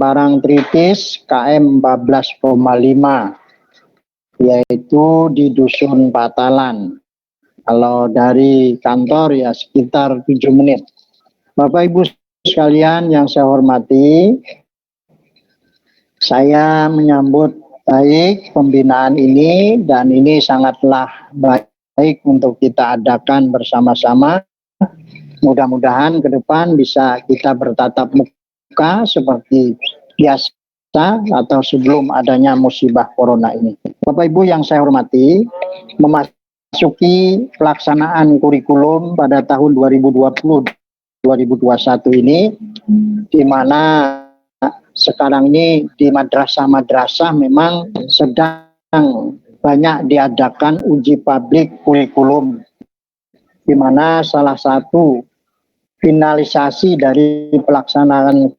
barang kritis KM 14,5, yaitu di Dusun Patalan. Kalau dari kantor ya sekitar 7 menit. Bapak Ibu sekalian yang saya hormati, saya menyambut baik pembinaan ini dan ini sangatlah baik untuk kita adakan bersama-sama. Mudah-mudahan ke depan bisa kita bertatap muka seperti biasa atau sebelum adanya musibah corona ini. Bapak Ibu yang saya hormati, memasuki pelaksanaan kurikulum pada tahun 2020-2021 ini, di mana sekarang ini di madrasah-madrasah memang sedang banyak diadakan uji publik kurikulum, di mana salah satu finalisasi dari pelaksanaan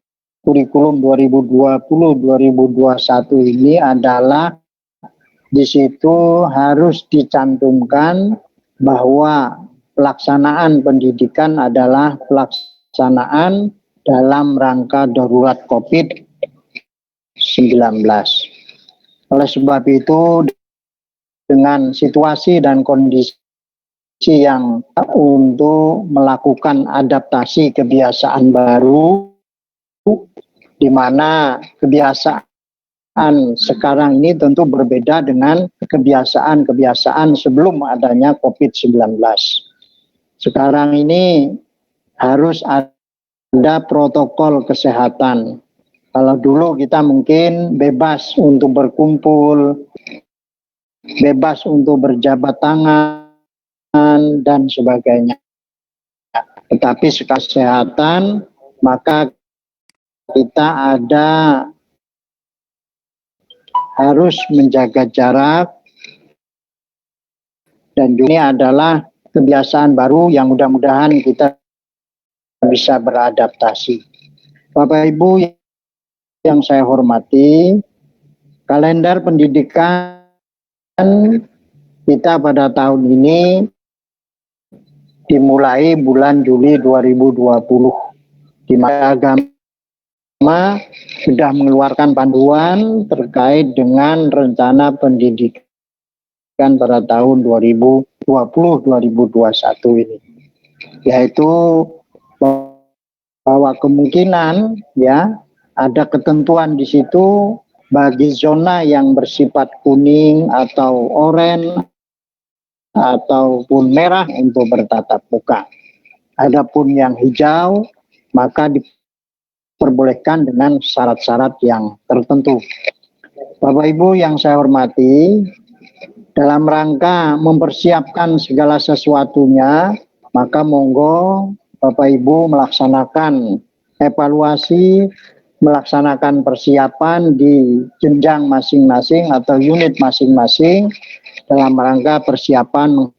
kurikulum 2020-2021 ini adalah di situ harus dicantumkan bahwa pelaksanaan pendidikan adalah pelaksanaan dalam rangka darurat COVID-19. Oleh sebab itu, dengan situasi dan kondisi yang untuk melakukan adaptasi kebiasaan baru, di mana kebiasaan sekarang ini tentu berbeda dengan kebiasaan-kebiasaan sebelum adanya COVID-19. Sekarang ini harus ada protokol kesehatan. Kalau dulu kita mungkin bebas untuk berkumpul, bebas untuk berjabat tangan, dan sebagainya. Tetapi kesehatan, maka kita harus menjaga jarak, dan ini adalah kebiasaan baru yang mudah-mudahan kita bisa beradaptasi. Bapak Ibu yang saya hormati, kalender pendidikan kita pada tahun ini dimulai bulan Juli 2020, di mana agama sudah mengeluarkan panduan terkait dengan rencana pendidikan pada tahun 2020-2021 ini, yaitu bahwa kemungkinan ya ada ketentuan di situ bagi zona yang bersifat kuning atau oranye ataupun merah untuk bertatap muka. Adapun yang hijau maka diperbolehkan dengan syarat-syarat yang tertentu. Bapak Ibu yang saya hormati, dalam rangka mempersiapkan segala sesuatunya, maka monggo Bapak Ibu melaksanakan evaluasi, melaksanakan persiapan di jenjang masing-masing atau unit masing-masing dalam rangka persiapan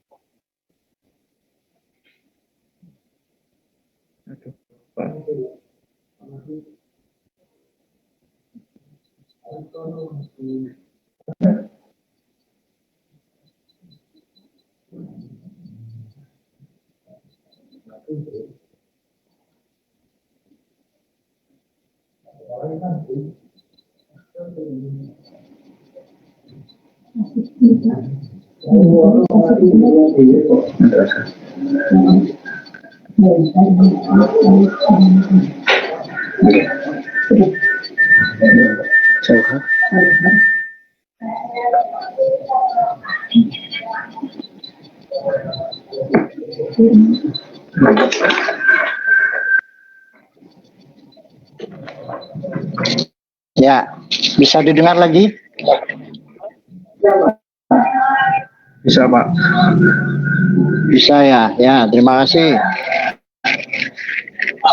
ya, bisa didengar lagi? Bisa, Pak. Bisa ya. Ya, terima kasih.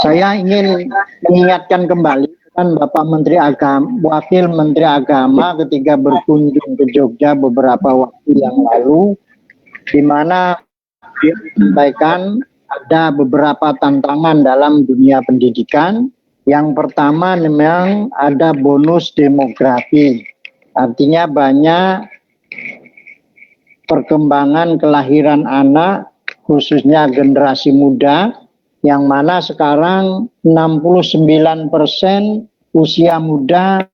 Saya ingin mengingatkan kembali kan Bapak Menteri Agama, Wakil Menteri Agama ketika berkunjung ke Jogja beberapa waktu yang lalu, di mana dia menyampaikan ada beberapa tantangan dalam dunia pendidikan. Yang pertama memang ada bonus demografi, artinya banyak perkembangan kelahiran anak, khususnya generasi muda, yang mana sekarang 69% usia muda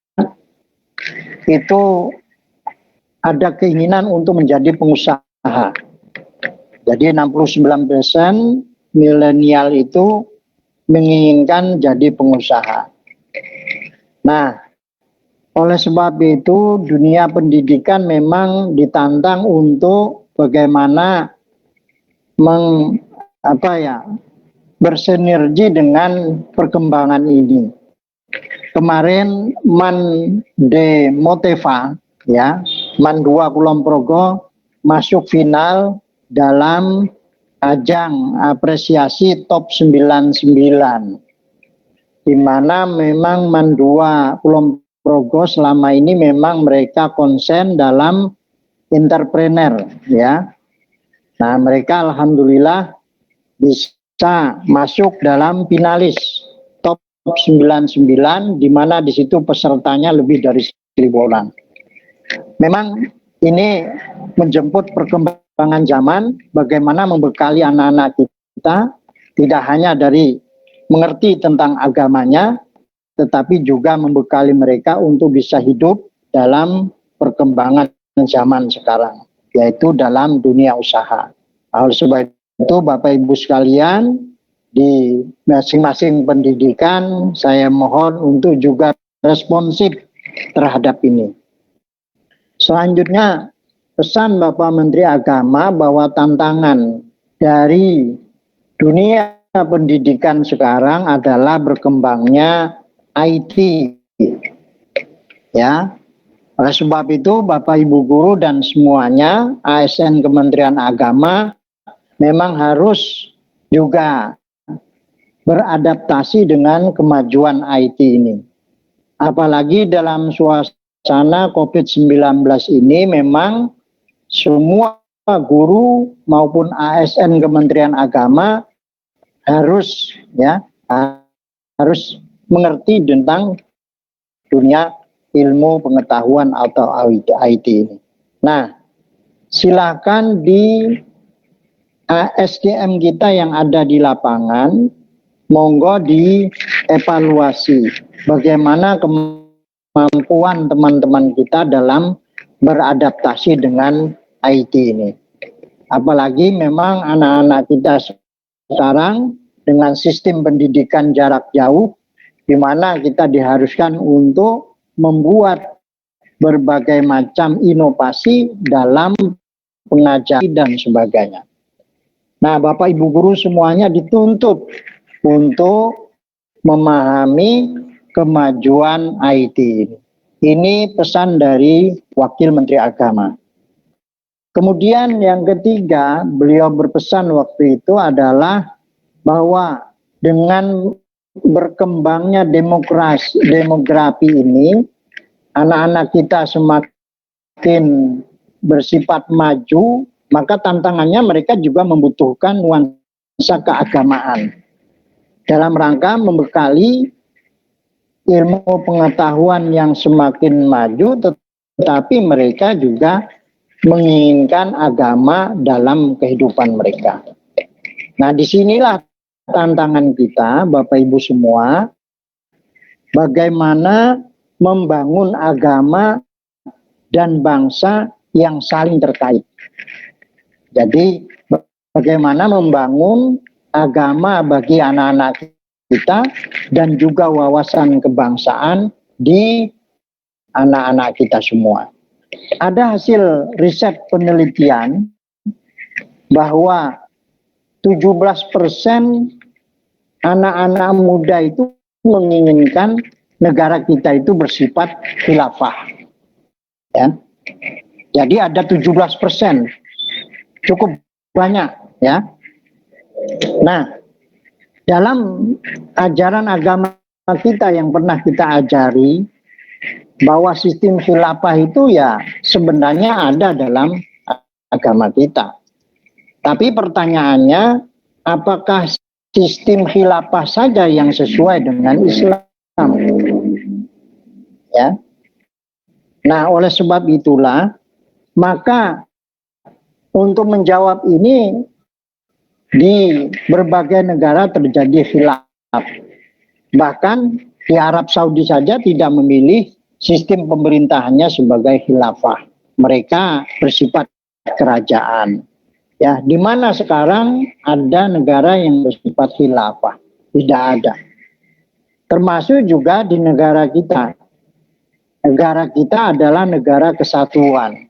itu ada keinginan untuk menjadi pengusaha. Jadi 69% milenial itu menginginkan jadi pengusaha. Nah, oleh sebab itu dunia pendidikan memang ditantang untuk bagaimana bersinergi dengan perkembangan ini. Kemarin Man Moteva ya, Man 2 Kulon Progo masuk final dalam ajang apresiasi top 99, di mana memang Man 2 Kulon Progo selama ini memang mereka konsen dalam entrepreneur ya. Nah, mereka alhamdulillah bisa masuk dalam finalis top 99, di mana di situ pesertanya lebih dari 1.000 orang. Memang ini menjemput perkembangan zaman, bagaimana membekali anak-anak kita tidak hanya dari mengerti tentang agamanya, tetapi juga membekali mereka untuk bisa hidup dalam perkembangan zaman sekarang, yaitu dalam dunia usaha. Oleh sebab itu Bapak Ibu sekalian, di masing-masing pendidikan saya mohon untuk juga responsif terhadap ini. Selanjutnya, pesan Bapak Menteri Agama bahwa tantangan dari dunia pendidikan sekarang adalah berkembangnya IT. Ya. Oleh sebab itu Bapak Ibu guru dan semuanya, ASN Kementerian Agama memang harus juga beradaptasi dengan kemajuan IT ini. Apalagi dalam suasana COVID-19 ini memang semua guru maupun ASN Kementerian Agama harus mengerti tentang dunia ilmu pengetahuan atau IT ini. Nah, silakan di SDM kita yang ada di lapangan, monggo dievaluasi bagaimana kemampuan teman-teman kita dalam beradaptasi dengan IT ini. Apalagi memang anak-anak kita sekarang dengan sistem pendidikan jarak jauh, di mana kita diharuskan untuk membuat berbagai macam inovasi dalam pengajaran dan sebagainya. Nah, Bapak Ibu guru semuanya dituntut untuk memahami kemajuan IT ini. Ini pesan dari Wakil Menteri Agama. Kemudian yang ketiga, beliau berpesan waktu itu adalah bahwa dengan berkembangnya demografi ini, anak-anak kita semakin bersifat maju, maka tantangannya mereka juga membutuhkan nuansa keagamaan dalam rangka membekali ilmu pengetahuan yang semakin maju, tetapi mereka juga menginginkan agama dalam kehidupan mereka. Nah, disinilah tantangan kita, Bapak Ibu semua, bagaimana membangun agama dan bangsa yang saling terkait. Jadi, bagaimana membangun agama bagi anak-anak kita dan juga wawasan kebangsaan di anak-anak kita semua. Ada hasil riset penelitian bahwa 17% anak-anak muda itu menginginkan negara kita itu bersifat khilafah. Ya. Jadi ada 17%. Cukup banyak ya. Nah, dalam ajaran agama kita yang pernah kita ajari bahwa sistem khilafah itu ya sebenarnya ada dalam agama kita. Tapi pertanyaannya, apakah sistem khilafah saja yang sesuai dengan Islam? Ya. Nah, oleh sebab itulah, maka untuk menjawab ini, di berbagai negara terjadi khilaf. Bahkan Di Arab Saudi saja tidak memilih sistem pemerintahannya sebagai khilafah. Mereka bersifat kerajaan. Ya, di mana sekarang ada negara yang bersifat khilafah? Tidak ada. Termasuk juga di negara kita. Negara kita adalah negara kesatuan.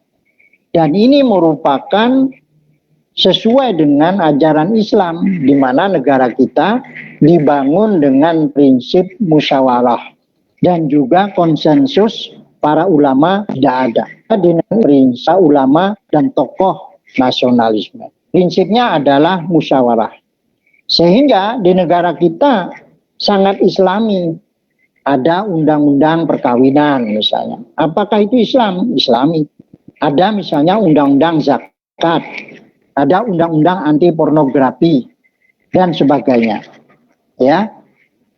Dan ini merupakan sesuai dengan ajaran Islam, di mana negara kita dibangun dengan prinsip musyawarah dan juga konsensus para ulama tidak ada. Dengan prinsip ulama dan tokoh nasionalisme. Prinsipnya adalah musyawarah. Sehingga di negara kita sangat Islami. Ada undang-undang perkawinan misalnya. Apakah itu Islam? Islami. Ada misalnya undang-undang zakat. Ada undang-undang anti pornografi dan sebagainya. Ya.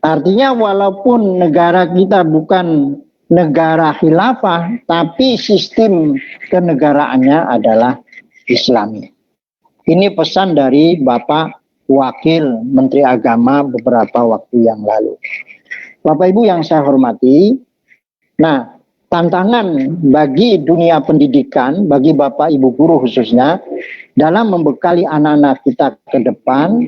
Artinya walaupun negara kita bukan negara khilafah, tapi sistem kenegaraannya adalah Islami. Ini pesan dari Bapak Wakil Menteri Agama beberapa waktu yang lalu. Bapak Ibu yang saya hormati, nah tantangan bagi dunia pendidikan, bagi Bapak Ibu guru khususnya, dalam membekali anak-anak kita ke depan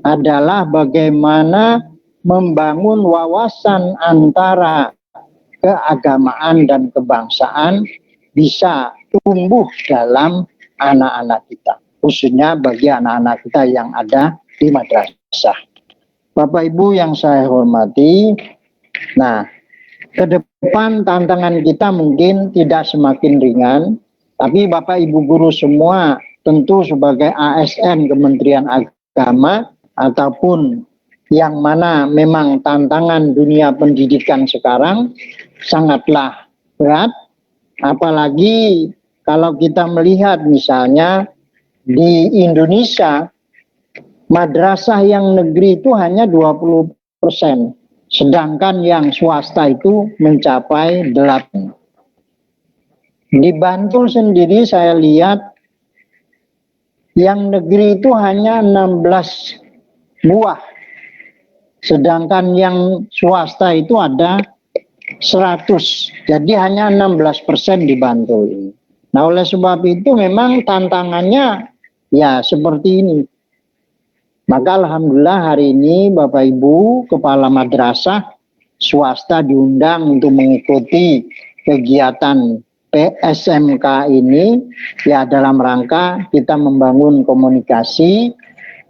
adalah bagaimana membangun wawasan antara keagamaan dan kebangsaan bisa tumbuh dalam anak-anak kita, khususnya bagi anak-anak kita yang ada di madrasah. Bapak Ibu yang saya hormati, nah ke depan tantangan kita mungkin tidak semakin ringan, tapi Bapak Ibu guru semua tentu sebagai ASN Kementerian Agama ataupun yang mana memang tantangan dunia pendidikan sekarang sangatlah berat, apalagi kalau kita melihat misalnya di Indonesia madrasah yang negeri itu hanya 20%, sedangkan yang swasta itu mencapai 8%. Di Bantul sendiri saya lihat yang negeri itu hanya 16 buah, sedangkan yang swasta itu ada 100. Jadi hanya 16% di Bantul ini. Nah, oleh sebab itu memang tantangannya ya seperti ini. Maka alhamdulillah hari ini Bapak Ibu kepala madrasah swasta diundang untuk mengikuti kegiatan PSMK ini ya dalam rangka kita membangun komunikasi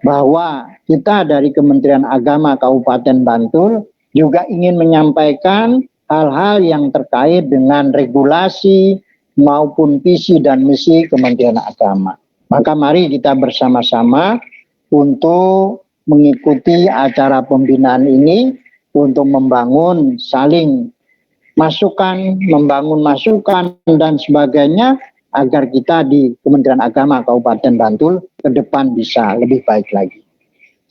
bahwa kita dari Kementerian Agama Kabupaten Bantul juga ingin menyampaikan hal-hal yang terkait dengan regulasi maupun visi dan misi Kementerian Agama. Maka mari kita bersama-sama untuk mengikuti acara pembinaan ini untuk membangun saling masukan, membangun masukan dan sebagainya agar kita di Kementerian Agama Kabupaten Bantul ke depan bisa lebih baik lagi.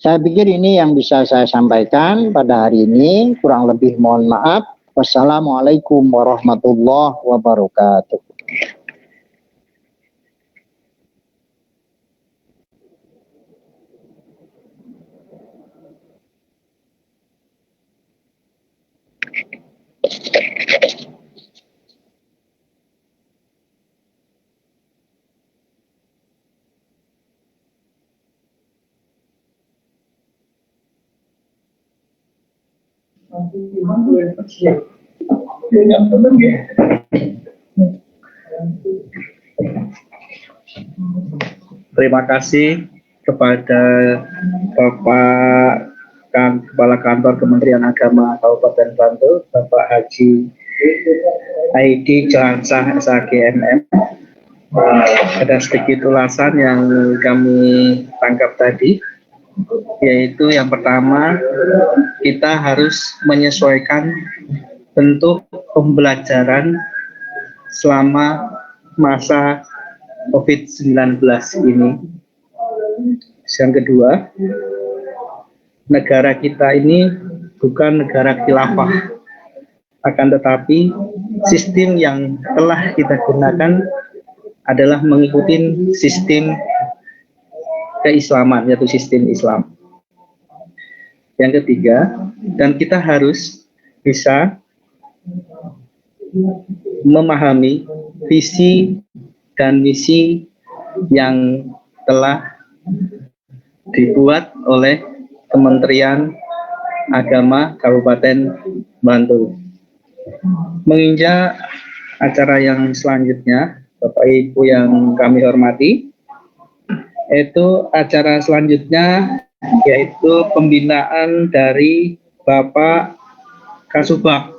Saya pikir ini yang bisa saya sampaikan pada hari ini, kurang lebih mohon maaf. Wassalamualaikum warahmatullahi wabarakatuh. Terima kasih kepada Bapak Kepala Kantor Kementerian Agama Kabupaten Bantul, Bapak Haji Aidi Johansah SAGMM. Ada sedikit ulasan yang kami tangkap tadi, yaitu yang pertama, kita harus menyesuaikan bentuk pembelajaran selama masa COVID-19 ini. Yang kedua, negara kita ini bukan negara khilafah, akan tetapi sistem yang telah kita gunakan adalah mengikuti sistem keislaman, yaitu sistem Islam. Yang ketiga, dan kita harus bisa memahami visi dan misi yang telah dibuat oleh Kementerian Agama Kabupaten Bantul. Menginjak acara yang selanjutnya, Bapak Ibu yang kami hormati, itu acara selanjutnya yaitu pembinaan dari Bapak Kasubag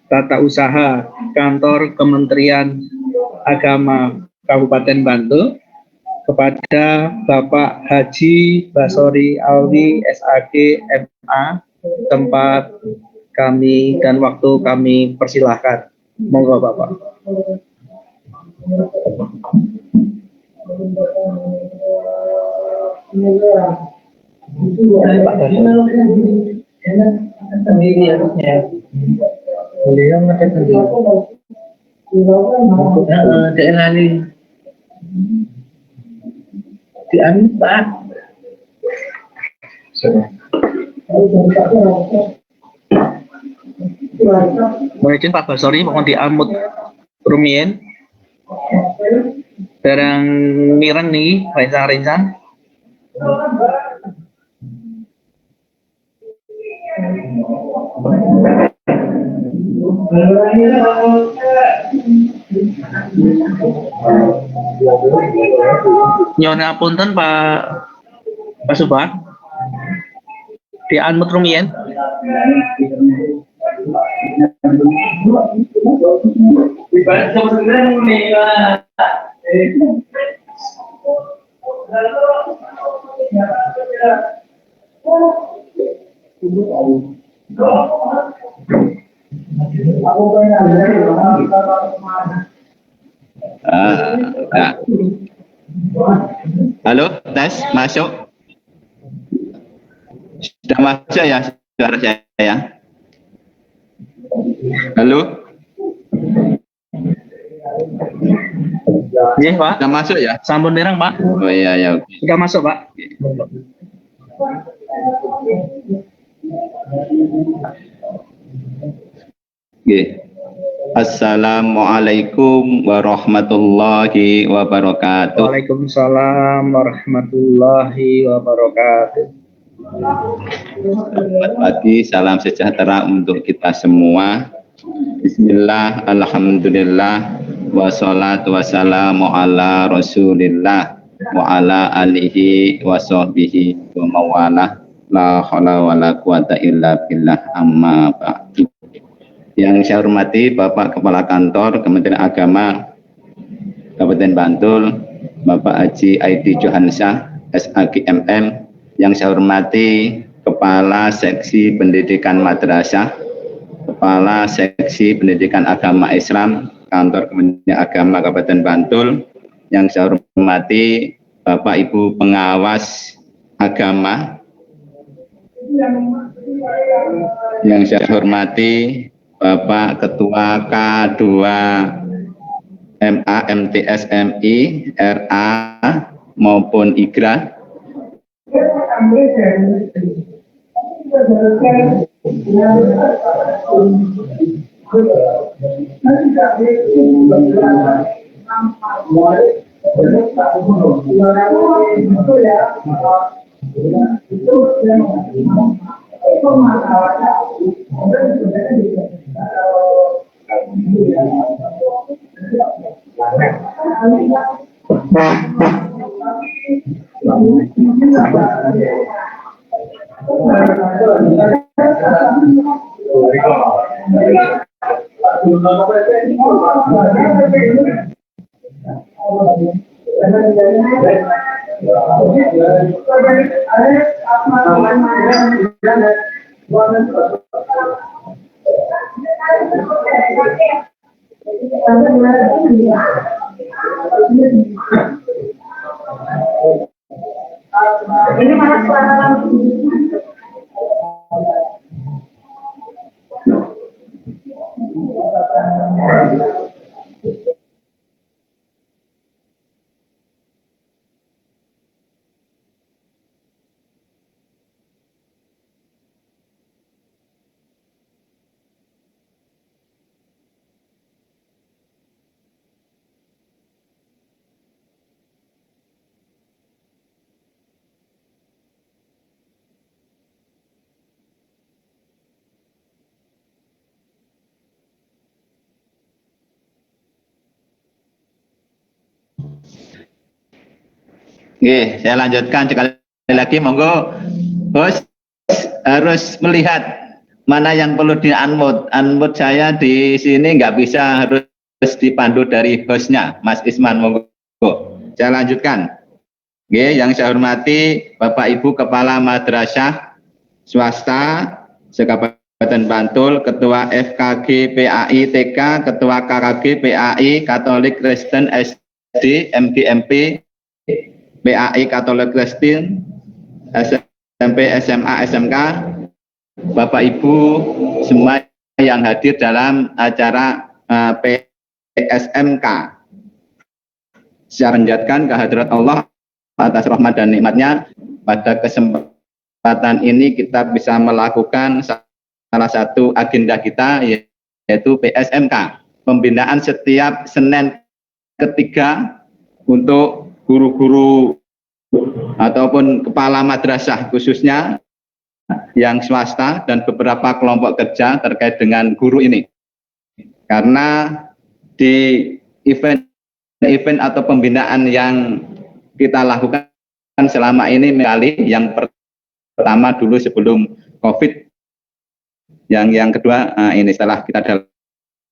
Tata Usaha Kantor Kementerian Agama Kabupaten Bantul kepada Bapak Haji Basori Alwi SAG MA, tempat kami dan waktu kami persilahkan. Monggo Bapak. Beliau ngetes sendiri. Diambil Pak. Mohon izin Pak Basori, mohon diamut rumien. Barang miran nih, rencang-rencang. Nyon apunten Pak Subag. Dianmut rumien. Halo, tes masuk. Sudah masuk ya suara saya? Halo? Iya Pak. Sudah masuk ya? Sampun derang Pak. Oh iya ya. Sudah masuk Pak. Oke. Assalamualaikum warahmatullahi wabarakatuh. Waalaikumsalam warahmatullahi wabarakatuh. Selamat pagi, salam sejahtera untuk kita semua. Bismillah, alhamdulillah, wassalatu wassalamu ala rasulillah wa ala alihi wa sahbihi wa mawalah, la haula wa la quwata illa billah, amma ba'du. Yang saya hormati Bapak Kepala Kantor Kementerian Agama Kabupaten Bantul, Bapak Haji Aidi Johansyah, SAG MM. Yang saya hormati Kepala Seksi Pendidikan Madrasah, Kepala Seksi Pendidikan Agama Islam, Kantor Kementerian Agama Kabupaten Bantul. Yang saya hormati Bapak Ibu Pengawas Agama. Yang saya hormati Bapak Ketua K2 MA MTS MI RA maupun IGRA. Ini mana suara? Oke, saya lanjutkan sekali lagi, monggo host harus melihat mana yang perlu di unmute. Unmute saya di sini nggak bisa, harus dipandu dari hostnya, Mas Isman, monggo. Saya lanjutkan. Oke, yang saya hormati Bapak Ibu Kepala Madrasah Swasta Sekabupaten Bantul, Ketua FKG PAI TK, Ketua KKG PAI Katolik Kristen SD, MGMP PAI Katolik Kristen, SMP, SMA, SMK, Bapak Ibu semua yang hadir dalam acara PSMK. Saya panjatkan kehadirat Allah atas rahmat dan nikmatnya. Pada kesempatan ini kita bisa melakukan salah satu agenda kita, yaitu PSMK, pembinaan setiap Senin ketiga untuk guru-guru ataupun kepala madrasah khususnya yang swasta dan beberapa kelompok kerja terkait dengan guru ini. Karena di event atau pembinaan yang kita lakukan selama ini kali, yang pertama dulu sebelum COVID, yang kedua ini setelah kita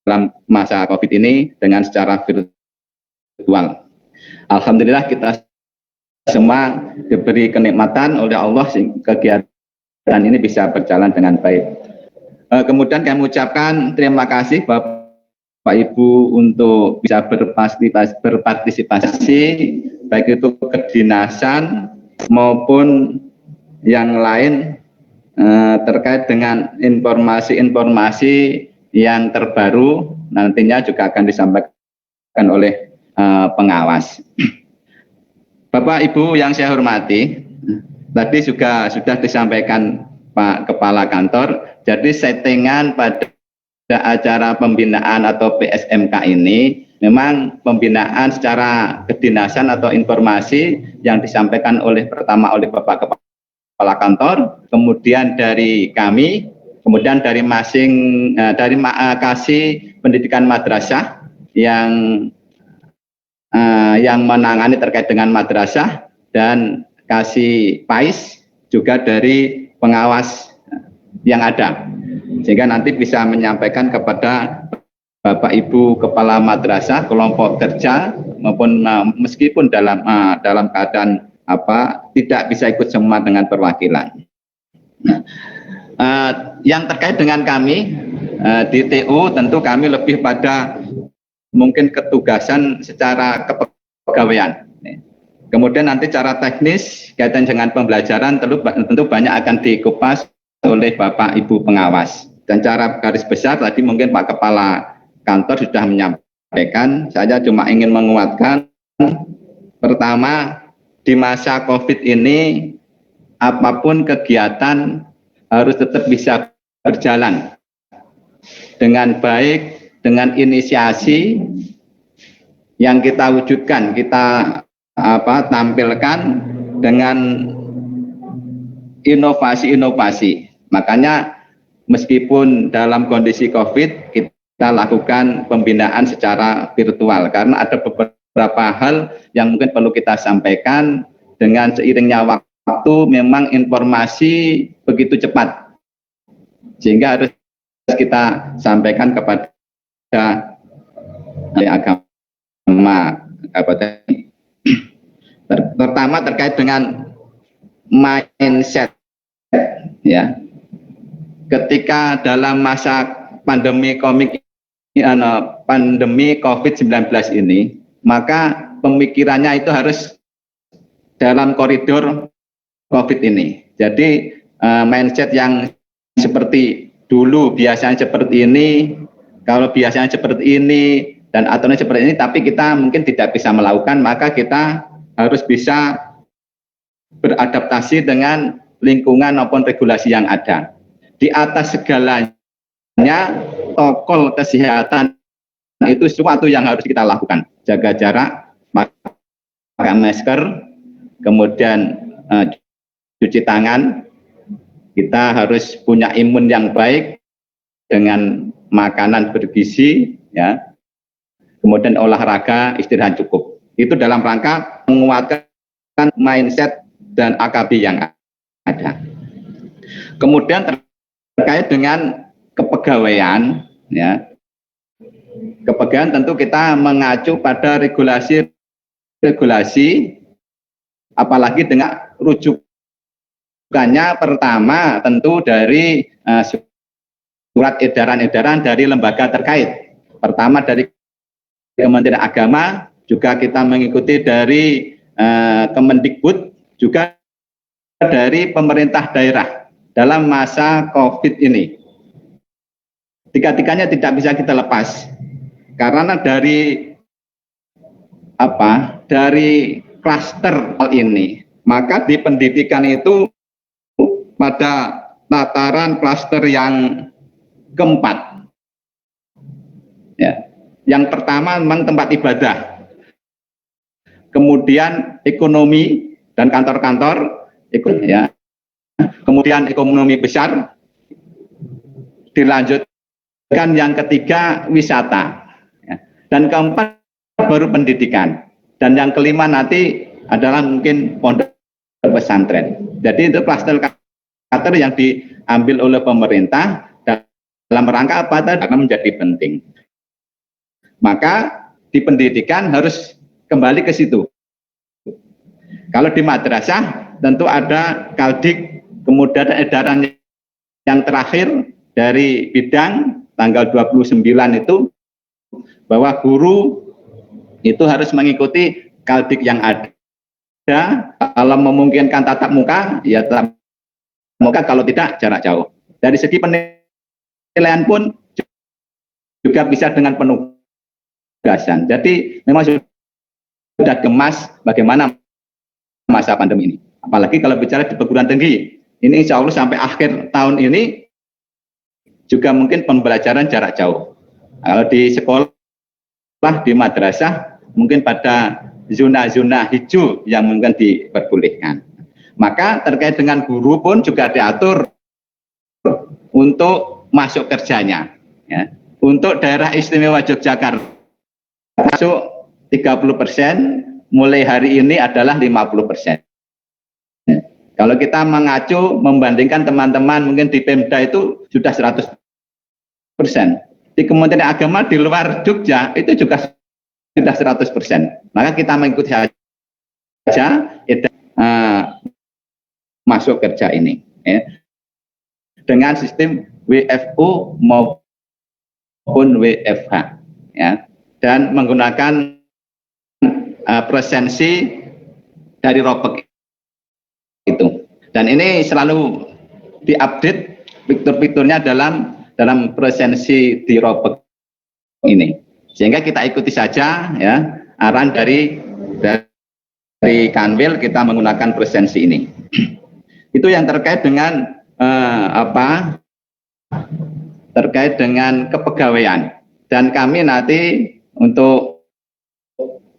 dalam masa COVID ini dengan secara virtual. Alhamdulillah kita semua diberi kenikmatan oleh Allah sehingga kegiatan ini bisa berjalan dengan baik. Kemudian kami mengucapkan terima kasih Bapak Ibu untuk bisa berpartisipasi baik itu kedinasan maupun yang lain terkait dengan informasi-informasi yang terbaru, nantinya juga akan disampaikan oleh pengawas. Bapak Ibu yang saya hormati, tadi juga sudah disampaikan Pak Kepala Kantor, jadi settingan pada acara pembinaan atau PSMK ini memang pembinaan secara kedinasan atau informasi yang disampaikan pertama oleh Bapak Kepala Kantor, kemudian dari kami, kemudian dari kasih pendidikan madrasah yang menangani terkait dengan madrasah, dan kasih PAIS juga dari pengawas yang ada, sehingga nanti bisa menyampaikan kepada Bapak Ibu Kepala Madrasah, kelompok kerja, maupun meskipun dalam keadaan tidak bisa ikut semua dengan perwakilan. Yang terkait dengan kami di TU, tentu kami lebih pada mungkin ketugasan secara kepegawaian. Kemudian nanti cara teknis kaitan dengan pembelajaran tentu banyak akan dikupas oleh Bapak Ibu pengawas. Dan cara garis besar tadi mungkin Pak Kepala Kantor sudah menyampaikan. Saya cuma ingin menguatkan, pertama, di masa COVID ini apapun kegiatan harus tetap bisa berjalan dengan baik, dengan inisiasi yang kita wujudkan, kita tampilkan dengan inovasi-inovasi. Makanya meskipun dalam kondisi COVID, kita lakukan pembinaan secara virtual karena ada beberapa hal yang mungkin perlu kita sampaikan. Dengan seiringnya waktu memang informasi begitu cepat, sehingga harus kita sampaikan kepada agama. Pertama terkait dengan mindset, ya. Ketika dalam masa pandemi COVID-19 ini, maka pemikirannya itu harus dalam koridor COVID ini. Jadi mindset yang seperti dulu biasanya seperti ini, kalau biasanya seperti ini dan aturannya seperti ini, tapi kita mungkin tidak bisa melakukan, maka kita harus bisa beradaptasi dengan lingkungan maupun regulasi yang ada. Di atas segalanya, protokol kesehatan itu sesuatu yang harus kita lakukan. Jaga jarak, pakai masker, kemudian cuci tangan. Kita harus punya imun yang baik dengan makanan bergizi, ya. Kemudian olahraga, istirahat cukup. Itu dalam rangka menguatkan mindset dan AKB yang ada. Kemudian terkait dengan kepegawaian, ya, kepegawaian tentu kita mengacu pada regulasi, apalagi dengan rujukannya pertama tentu dari surat edaran-edaran dari lembaga terkait. Pertama dari Kementerian Agama, juga kita mengikuti dari Kemendikbud, juga dari pemerintah daerah dalam masa COVID ini. Tiga-tiganya tidak bisa kita lepas, karena dari klaster hal ini, maka di pendidikan itu pada tataran klaster yang keempat, ya. Yang pertama memang tempat ibadah, kemudian ekonomi dan kantor-kantor, ya. Kemudian ekonomi besar, dilanjutkan yang ketiga wisata, ya. Dan keempat baru pendidikan, dan yang kelima nanti adalah mungkin pondok pesantren. Jadi itu klaster yang diambil oleh pemerintah dalam rangka apa tadi menjadi penting. Maka di pendidikan harus kembali ke situ. Kalau di madrasah tentu ada Kaldik, kemudian edaran yang terakhir dari bidang tanggal 29 itu bahwa guru itu harus mengikuti Kaldik yang ada. Kalau memungkinkan tatap muka, ya tatap muka, kalau tidak jarak jauh. Dari segi penilaian pun juga bisa dengan penugasan. Jadi memang sudah gemas bagaimana masa pandemi ini. Apalagi kalau bicara di perguruan tinggi, ini insya Allah sampai akhir tahun ini juga mungkin pembelajaran jarak jauh. Kalau di sekolah, di madrasah, mungkin pada zona-zona hijau yang mungkin diperbolehkan. Maka terkait dengan guru pun juga diatur untuk masuk kerjanya, ya. Untuk daerah istimewa Yogyakarta masuk 30%, mulai hari ini adalah 50%. Kalau kita mengacu membandingkan teman-teman mungkin di Pemda itu sudah 100%. Di Kementerian Agama di luar Jogja itu juga sudah 100%. Maka kita mengikuti saja masuk kerja ini, ya, dengan sistem WFO maupun WFH, ya, dan menggunakan presensi dari Ropek itu. Dan ini selalu diupdate fitur-fiturnya dalam presensi di Ropek ini, sehingga kita ikuti saja, ya, arahan dari Kanwil, kita menggunakan presensi ini. Itu yang terkait dengan terkait dengan kepegawaian. Dan kami nanti untuk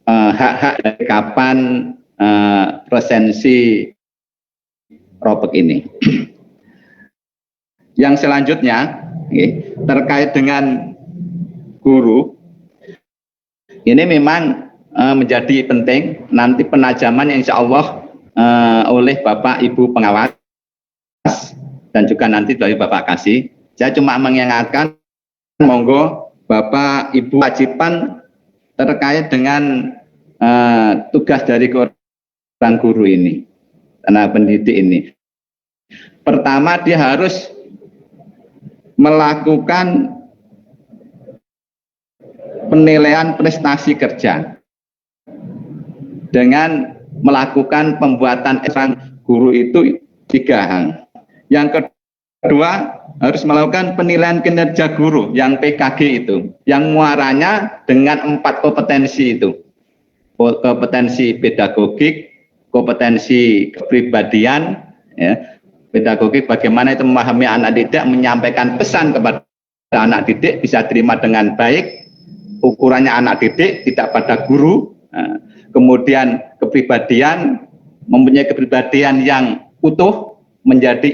hak-hak dari kapan presensi Ropek ini. Yang selanjutnya, terkait dengan guru, ini memang menjadi penting nanti penajaman yang insya Allah oleh Bapak Ibu pengawas dan juga nanti dari Bapak Kasih. Saya cuma mengingatkan, monggo Bapak Ibu wajiban terkait dengan tugas dari orang guru ini, tenaga pendidik ini. Pertama, dia harus melakukan penilaian prestasi kerja dengan melakukan pembuatan orang guru itu 3 hal. Yang kedua, harus melakukan penilaian kinerja guru yang PKG itu, yang muaranya dengan 4 kompetensi itu. Kompetensi pedagogik, kompetensi kepribadian, ya. Pedagogik bagaimana itu memahami anak didik, menyampaikan pesan kepada anak didik bisa terima dengan baik, ukurannya anak didik tidak pada guru. Nah, kemudian kepribadian, mempunyai kepribadian yang utuh, menjadi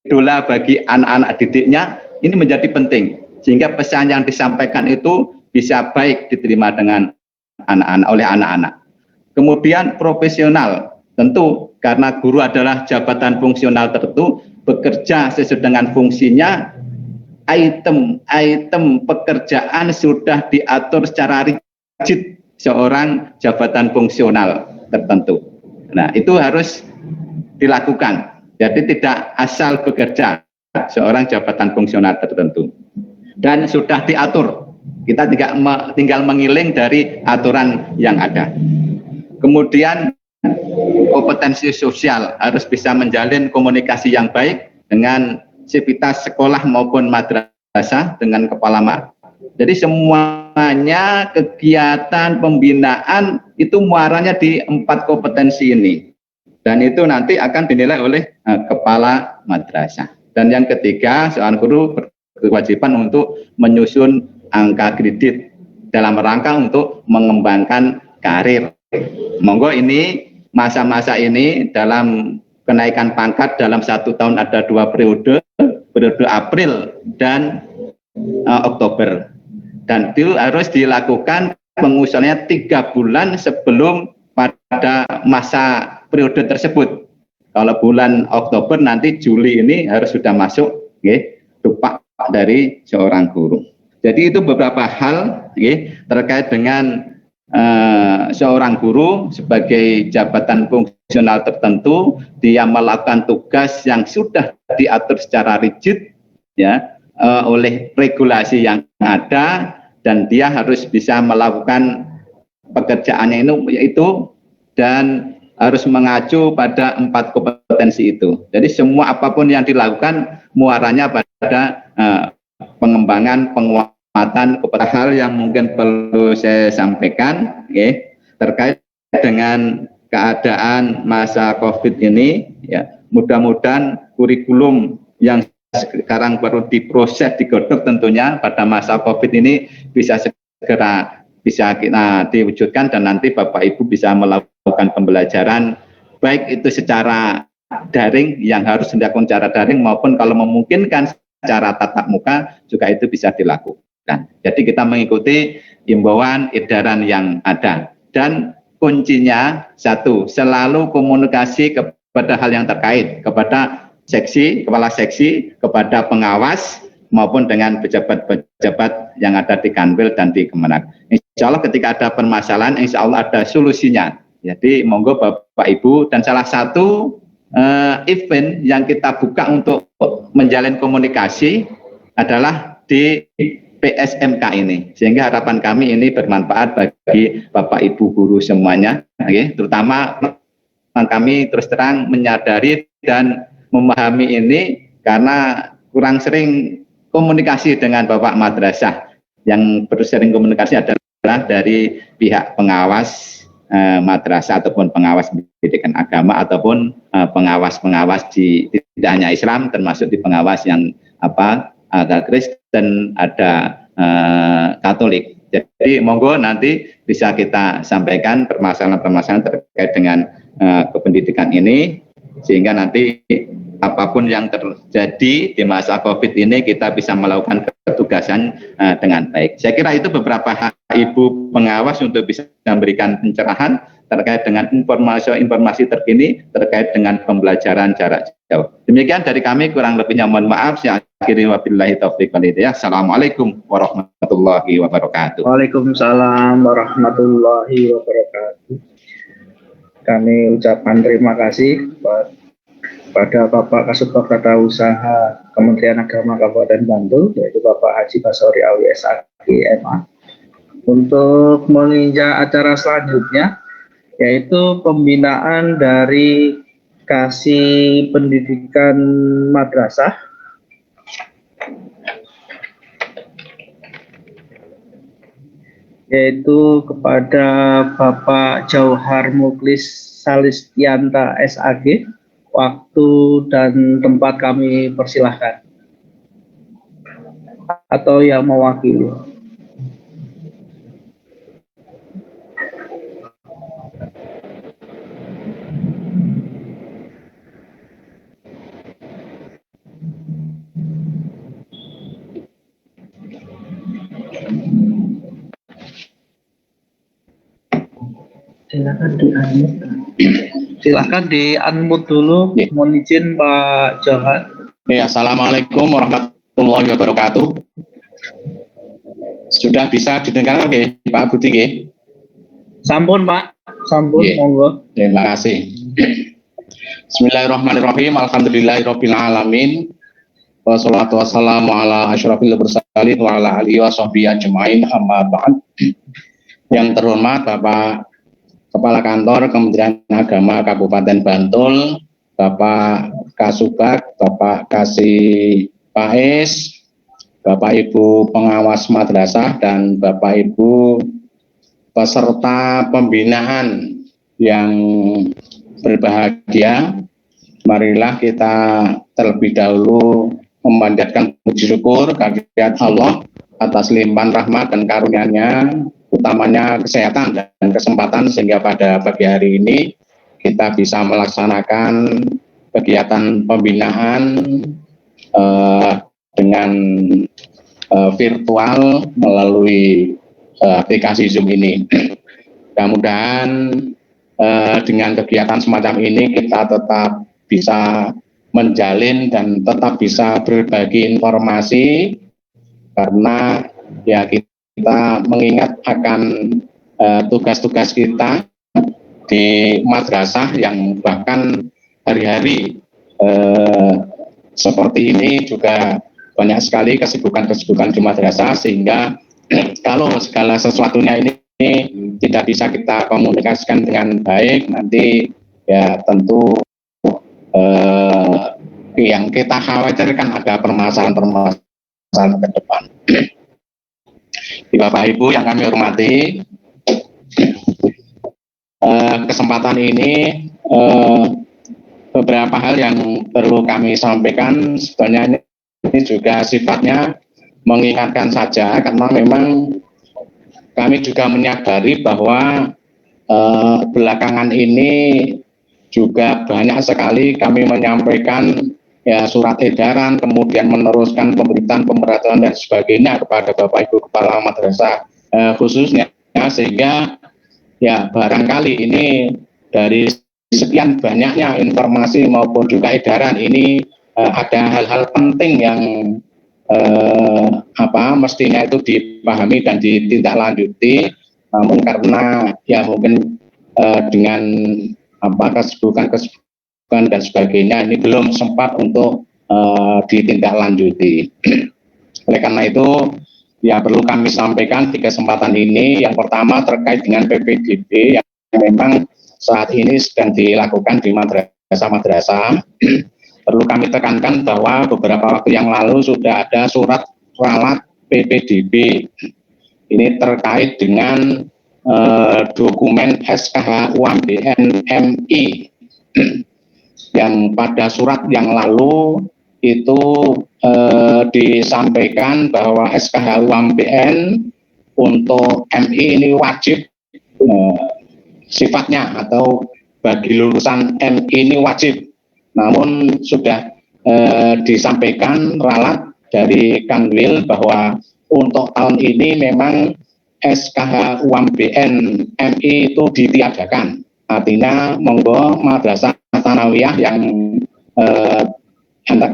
idola bagi anak-anak didiknya, ini menjadi penting sehingga pesan yang disampaikan itu bisa baik diterima dengan oleh anak-anak. Kemudian profesional, Tentu karena guru adalah jabatan fungsional tertentu, bekerja sesuai dengan fungsinya, item pekerjaan sudah diatur secara rigid seorang jabatan fungsional tertentu. Nah, itu harus dilakukan. Jadi tidak asal bekerja seorang jabatan fungsional tertentu. Dan sudah diatur. Kita tinggal mengiling dari aturan yang ada. Kemudian kompetensi sosial harus bisa menjalin komunikasi yang baik dengan sivitas sekolah maupun madrasah dengan kepala mak. Jadi semuanya kegiatan pembinaan itu muaranya di 4 kompetensi ini. Dan itu nanti akan dinilai oleh kepala madrasah. Dan yang ketiga, seorang guru berkewajiban untuk menyusun angka kredit dalam rangka untuk mengembangkan karir. Monggo ini masa-masa ini dalam kenaikan pangkat dalam 1 tahun ada 2 periode April dan Oktober. Dan itu harus dilakukan pengusulannya 3 bulan sebelum pada masa periode tersebut. Kalau bulan Oktober nanti Juli ini harus sudah masuk dupak dari seorang guru. Jadi itu beberapa hal terkait dengan seorang guru sebagai jabatan fungsional tertentu, dia melakukan tugas yang sudah diatur secara rigid ya oleh regulasi yang ada, dan dia harus bisa melakukan pekerjaannya itu dan harus mengacu pada 4 kompetensi itu. Jadi semua apapun yang dilakukan muaranya pada pengembangan, penguatan kepada hal yang mungkin perlu saya sampaikan terkait dengan keadaan masa COVID ini. Ya, mudah-mudahan kurikulum yang sekarang baru diproses, digodok tentunya pada masa COVID ini bisa segera kita diwujudkan, dan nanti Bapak Ibu bisa melakukan pembelajaran baik itu secara daring yang harus dilakukan secara daring, maupun kalau memungkinkan secara tatap muka juga itu bisa dilakukan. Jadi kita mengikuti himbauan edaran yang ada, dan kuncinya satu, selalu komunikasi kepada hal yang terkait, kepada seksi, kepala seksi, kepada pengawas, maupun dengan pejabat-pejabat yang ada di Kanwil dan di Kemenak. Insya Allah ketika ada permasalahan, insya Allah ada solusinya. Jadi monggo Bapak Ibu, dan salah satu event yang kita buka untuk menjalin komunikasi adalah di PSMK ini, sehingga harapan kami ini bermanfaat bagi Bapak Ibu guru semuanya, terutama kami terus terang menyadari dan memahami ini karena kurang sering komunikasi dengan Bapak madrasah. Yang bersering komunikasi adalah dari pihak pengawas madrasah ataupun pengawas pendidikan agama ataupun pengawas-pengawas di tidak hanya Islam, termasuk di pengawas yang ada Kristen, ada Katolik. Jadi monggo nanti bisa kita sampaikan permasalahan-permasalahan terkait dengan kependidikan ini, sehingga nanti apapun yang terjadi di masa COVID ini kita bisa melakukan ketugasan dengan baik. Saya kira itu beberapa hak Ibu pengawas untuk bisa memberikan pencerahan terkait dengan informasi terkini terkait dengan pembelajaran jarak jauh. Demikian dari kami, kurang lebihnya mohon maaf. Saya akhiri wabillahi taufiq wal hidayah. Assalamualaikum warahmatullahi wabarakatuh. Waalaikumsalam warahmatullahi wabarakatuh. Kami ucapkan terima kasih pada Bapak Kasubag Tata Usaha Kementerian Agama Kabupaten Bantul, yaitu Bapak Haji Basori Alwi SAG MA, untuk meninjau acara selanjutnya, yaitu pembinaan dari Kasih Pendidikan Madrasah yaitu kepada Bapak Jauhar Muklis Salistianta SAG. Waktu dan tempat kami persilahkan, atau yang mewakili. Silakan di-unmute. Silahkan di unmute dulu. Ya. Mohon izin Pak Johan. Ya, assalamualaikum warahmatullahi wabarakatuh. Sudah bisa didengar oke, Pak Budi nggih? Sampun Pak, sampun Iya. monggo. Terima kasih. Bismillahirrahmanirrahim. Alhamdulillahirabbil alamin. Wassalatu wassalamu ala asyrofil mursalin wa ala alihi washabbihi ajmain. Amma ba'd. Yang terhormat Bapak Kepala Kantor Kementerian Agama Kabupaten Bantul, Bapak Kasubag, Bapak Kasih Pais, Bapak Ibu pengawas madrasah dan Bapak Ibu peserta pembinaan yang berbahagia. Marilah kita terlebih dahulu memanjatkan puji syukur kehadirat Allah atas limpahan rahmat dan karunia-Nya, utamanya kesehatan dan kesempatan sehingga pada pagi hari ini kita bisa melaksanakan kegiatan pembinaan dengan virtual melalui aplikasi Zoom ini. Mudah-mudahan dengan kegiatan semacam ini kita tetap bisa menjalin dan tetap bisa berbagi informasi, karena ya kita mengingat akan tugas-tugas kita di madrasah yang bahkan hari-hari seperti ini juga banyak sekali kesibukan-kesibukan di madrasah, sehingga kalau segala sesuatunya ini tidak bisa kita komunikasikan dengan baik, nanti ya tentu yang kita khawatirkan ada permasalahan-permasalahan ke depan. Bapak Ibu yang kami hormati, kesempatan ini beberapa hal yang perlu kami sampaikan. Sebenarnya ini juga sifatnya mengingatkan saja, karena memang kami juga menyadari bahwa belakangan ini juga banyak sekali kami menyampaikan ya surat edaran, kemudian meneruskan pemberitahuan dan sebagainya kepada Bapak Ibu Kepala Madrasah khususnya, sehingga ya barangkali ini dari sekian banyaknya informasi maupun juga edaran ini ada hal-hal penting yang mestinya itu dipahami dan ditindaklanjuti, namun karena ya mungkin dengan kesibukan dan sebagainya ini belum sempat untuk ditindaklanjuti. Oleh karena itu ya perlu kami sampaikan di kesempatan ini. Yang pertama terkait dengan PPDB yang memang saat ini sedang dilakukan di madrasah-madrasah. Perlu kami tekankan bahwa beberapa waktu yang lalu sudah ada surat ralat PPDB. Ini terkait dengan dokumen SKH UMBN MI yang pada surat yang lalu itu disampaikan bahwa SKH UMBN untuk MI ini wajib sifatnya, atau bagi lulusan MI ini wajib. Namun sudah disampaikan ralat dari Kanwil bahwa untuk tahun ini memang SKH UMBN MI itu ditiadakan. Artinya monggo madrasah Tsanawiyah yang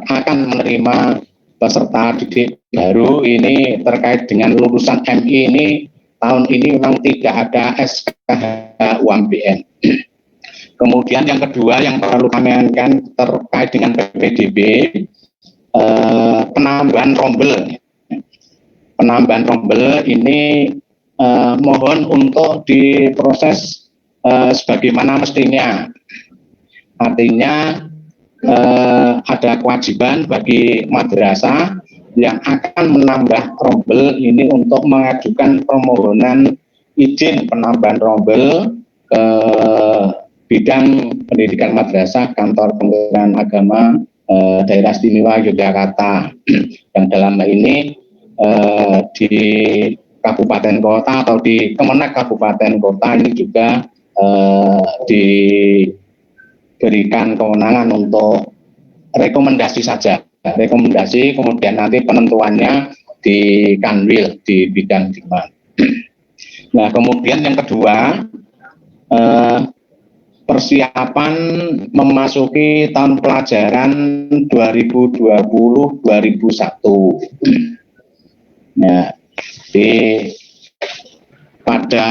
akan menerima peserta didik baru ini terkait dengan lulusan MI ini tahun ini memang tidak ada SKH UMBN. Kemudian yang kedua yang perlu kami ingatkan terkait dengan PPDB, penambahan rombel. Penambahan rombel ini mohon untuk diproses sebagaimana mestinya. Artinya ada kewajiban bagi madrasah yang akan menambah rombel ini untuk mengajukan permohonan izin penambahan rombel ke bidang pendidikan madrasah Kantor Kementerian Agama Daerah Istimewa Yogyakarta, yang dalam hal ini di kabupaten kota atau di Kemenak kabupaten kota ini juga diberikan kewenangan untuk rekomendasi saja, rekomendasi, kemudian nanti penentuannya di Kanwil di bidang dikmat. Nah, kemudian yang kedua persiapan memasuki tahun pelajaran 2020-2021. Nah, pada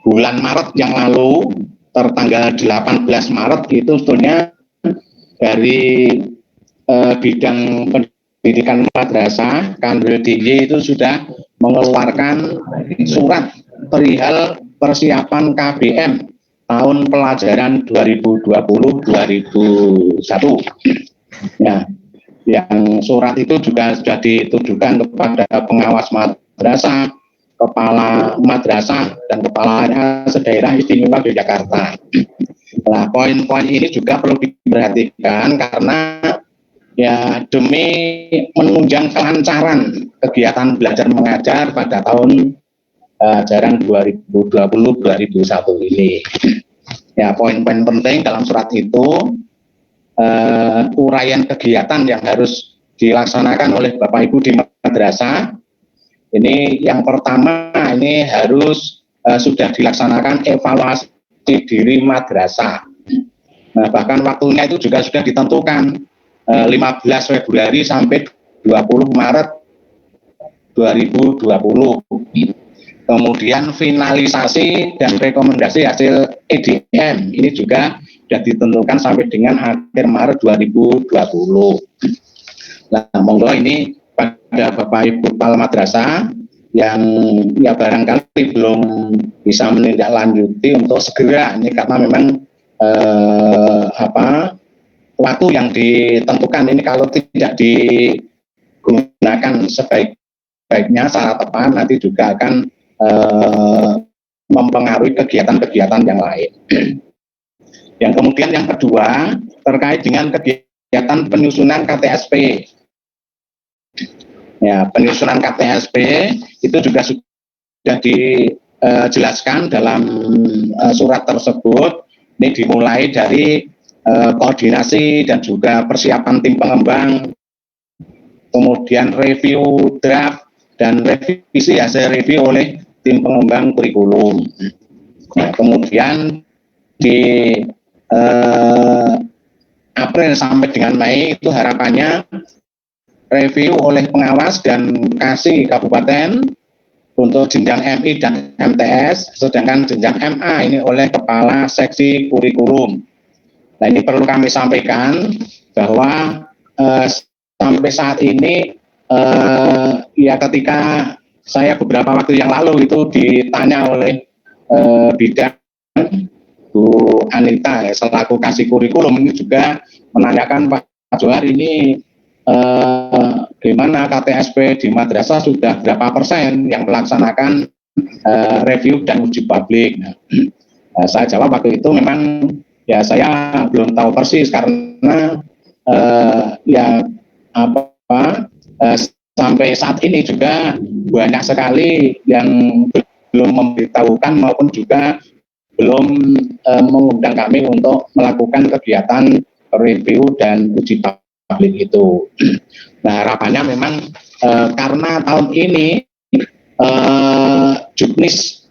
bulan Maret yang lalu, tertanggal 18 Maret itu sebetulnya dari bidang pendidikan madrasah Kanwil DIY itu sudah mengeluarkan surat perihal persiapan KBM tahun pelajaran 2020-2021. Ya, yang surat itu juga sudah ditujukan kepada pengawas madrasah, kepala madrasah, dan kepala sedaerah istimewa Yogyakarta. Nah, poin-poin ini juga perlu diperhatikan karena ya demi menunjang kelancaran kegiatan belajar mengajar pada tahun ajaran 2020-2021 ini. Ya, poin-poin penting dalam surat itu, uraian kegiatan yang harus dilaksanakan oleh Bapak Ibu di madrasah. Ini yang pertama, ini harus sudah dilaksanakan evaluasi diri madrasah. Nah, bahkan waktunya itu juga sudah ditentukan 15 Februari sampai 20 Maret 2020. Kemudian finalisasi dan rekomendasi hasil EDM ini juga sudah ditentukan sampai dengan akhir Maret 2020. Nah, monggo ini pada Bapak Ibu kepala madrasah yang ya barangkali belum bisa menindaklanjuti untuk segera ini karena memang waktu yang ditentukan ini kalau tidak digunakan sebaik-baiknya secara tepat nanti juga akan mempengaruhi kegiatan-kegiatan yang lain. Yang kemudian yang kedua terkait dengan kegiatan penyusunan KTSP. Ya, penyusunan KTSP itu juga sudah dijelaskan dalam surat tersebut. Ini dimulai dari koordinasi dan juga persiapan tim pengembang, kemudian review draft dan revisi hasil review oleh tim pengembang kurikulum. Nah, kemudian di April sampai dengan Mei itu harapannya review oleh pengawas dan kasih kabupaten untuk jenjang MI dan MTS, sedangkan jenjang MA ini oleh kepala seksi kurikulum. Nah, ini perlu kami sampaikan bahwa sampai saat ini ya ketika saya beberapa waktu yang lalu itu ditanya oleh bidang Bu Anita ya, selaku kasih kurikulum ini juga menanyakan Pak Johar ini gimana KTSP di madrasah sudah berapa persen yang melaksanakan review dan uji publik. Nah, saya jawab waktu itu memang ya saya belum tahu persis karena sampai saat ini juga banyak sekali yang belum memberitahukan maupun juga belum mengundang kami untuk melakukan kegiatan review dan uji publik itu. Nah, harapannya memang karena tahun ini juknis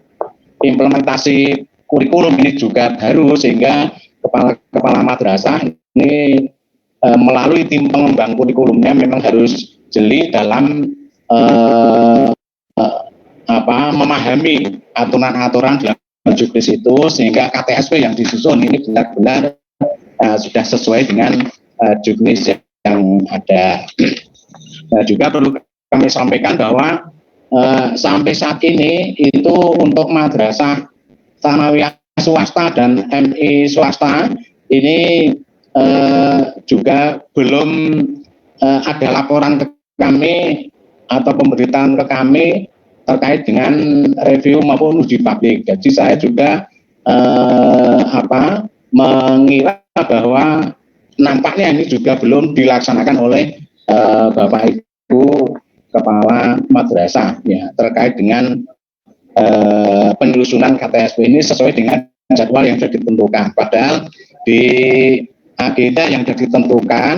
implementasi kurikulum ini juga baru sehingga kepala madrasah ini melalui tim pengembang kurikulumnya memang harus jeli dalam memahami aturan-aturan dalam juknis itu sehingga KTSP yang disusun ini benar-benar sudah sesuai dengan juknis yang ada. Nah, juga perlu kami sampaikan bahwa sampai saat ini itu untuk madrasah tsanawiyah swasta dan MI swasta ini juga belum ada laporan ke kami atau pemberitaan ke kami terkait dengan review maupun uji publik. Jadi saya juga mengira bahwa nampaknya ini juga belum dilaksanakan oleh Bapak Ibu kepala madrasah ya terkait dengan penelusuran KTSP ini sesuai dengan jadwal yang sudah ditentukan. Padahal di agenda yang sudah ditentukan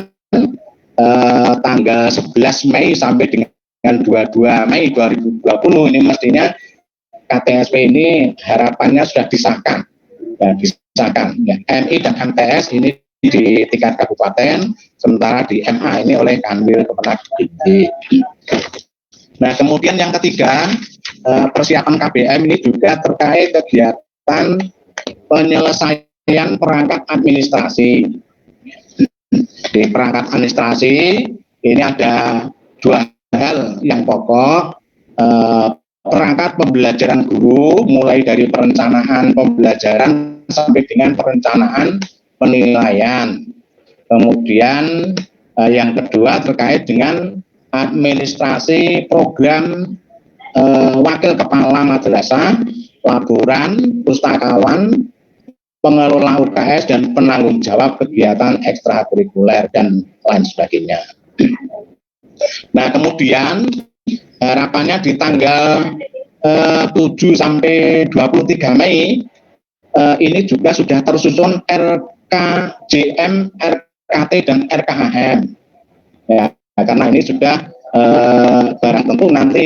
tanggal 11 Mei sampai dengan 22 Mei 2020 ini mestinya KTSP ini harapannya sudah disahkan, ya, disahkan. Ya. MI dan MTS ini di tingkat kabupaten, sementara di MA ini oleh Kanwil Kemenak. Nah, kemudian yang ketiga, persiapan KBM ini juga terkait kegiatan penyelesaian perangkat administrasi. Di perangkat administrasi ini ada dua hal yang pokok, perangkat pembelajaran guru mulai dari perencanaan pembelajaran sampai dengan perencanaan penilaian. Kemudian yang kedua terkait dengan administrasi program wakil kepala madrasah, laporan, pustakawan, pengelola UKS, dan penanggung jawab kegiatan ekstrakurikuler dan lain sebagainya. Nah, kemudian harapannya di tanggal 7 sampai 23 Mei ini juga sudah tersusun RKJM, RKT, dan RKHM. Ya, karena ini sudah barang tentu nanti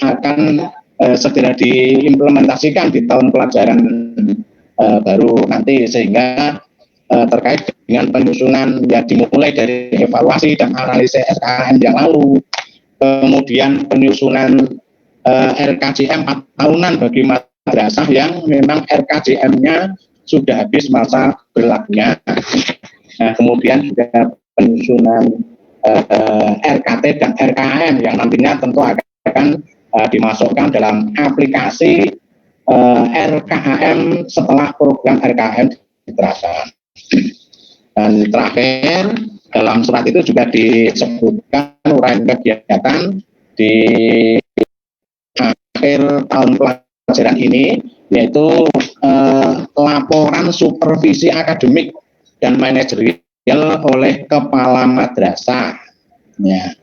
akan segera diimplementasikan di tahun pelajaran baru nanti, sehingga terkait dengan penyusunan yang dimulai dari evaluasi dan analisis RKHM yang lalu, kemudian penyusunan RKJM 4 tahunan bagi madrasah yang memang RKJM-nya sudah habis masa berlakunya. Nah, kemudian juga penyusunan RKT dan RKHM yang nantinya tentu akan dimasukkan dalam aplikasi RKHM setelah program RKHM diterapkan. Dan terakhir, dalam surat itu juga disebutkan uraian kegiatan di akhir tahun pelajaran ini, yaitu laporan supervisi akademik dan manajerial oleh kepala madrasah. Ya.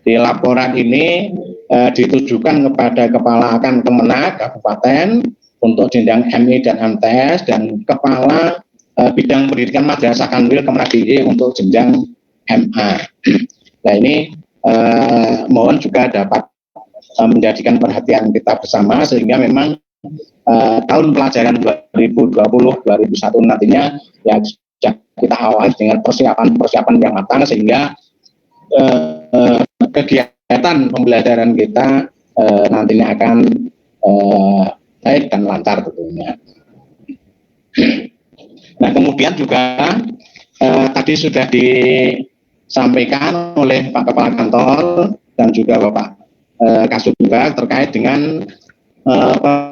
Di laporan ini ditujukan kepada Kepala Akan Kemenak Kabupaten untuk jenjang MI dan MTS, dan Kepala Bidang Pendidikan Madrasah Kanwil Kemenak DIY untuk jenjang MA. Nah, ini mohon juga dapat menjadikan perhatian kita bersama, sehingga memang tahun pelajaran 2020-2021 nantinya ya kita awali dengan persiapan yang matang, sehingga kegiatan pembelajaran kita nantinya akan baik dan lancar tentunya. Nah, kemudian juga tadi sudah disampaikan oleh Pak Kepala Kantor dan juga Bapak Kasubag terkait dengan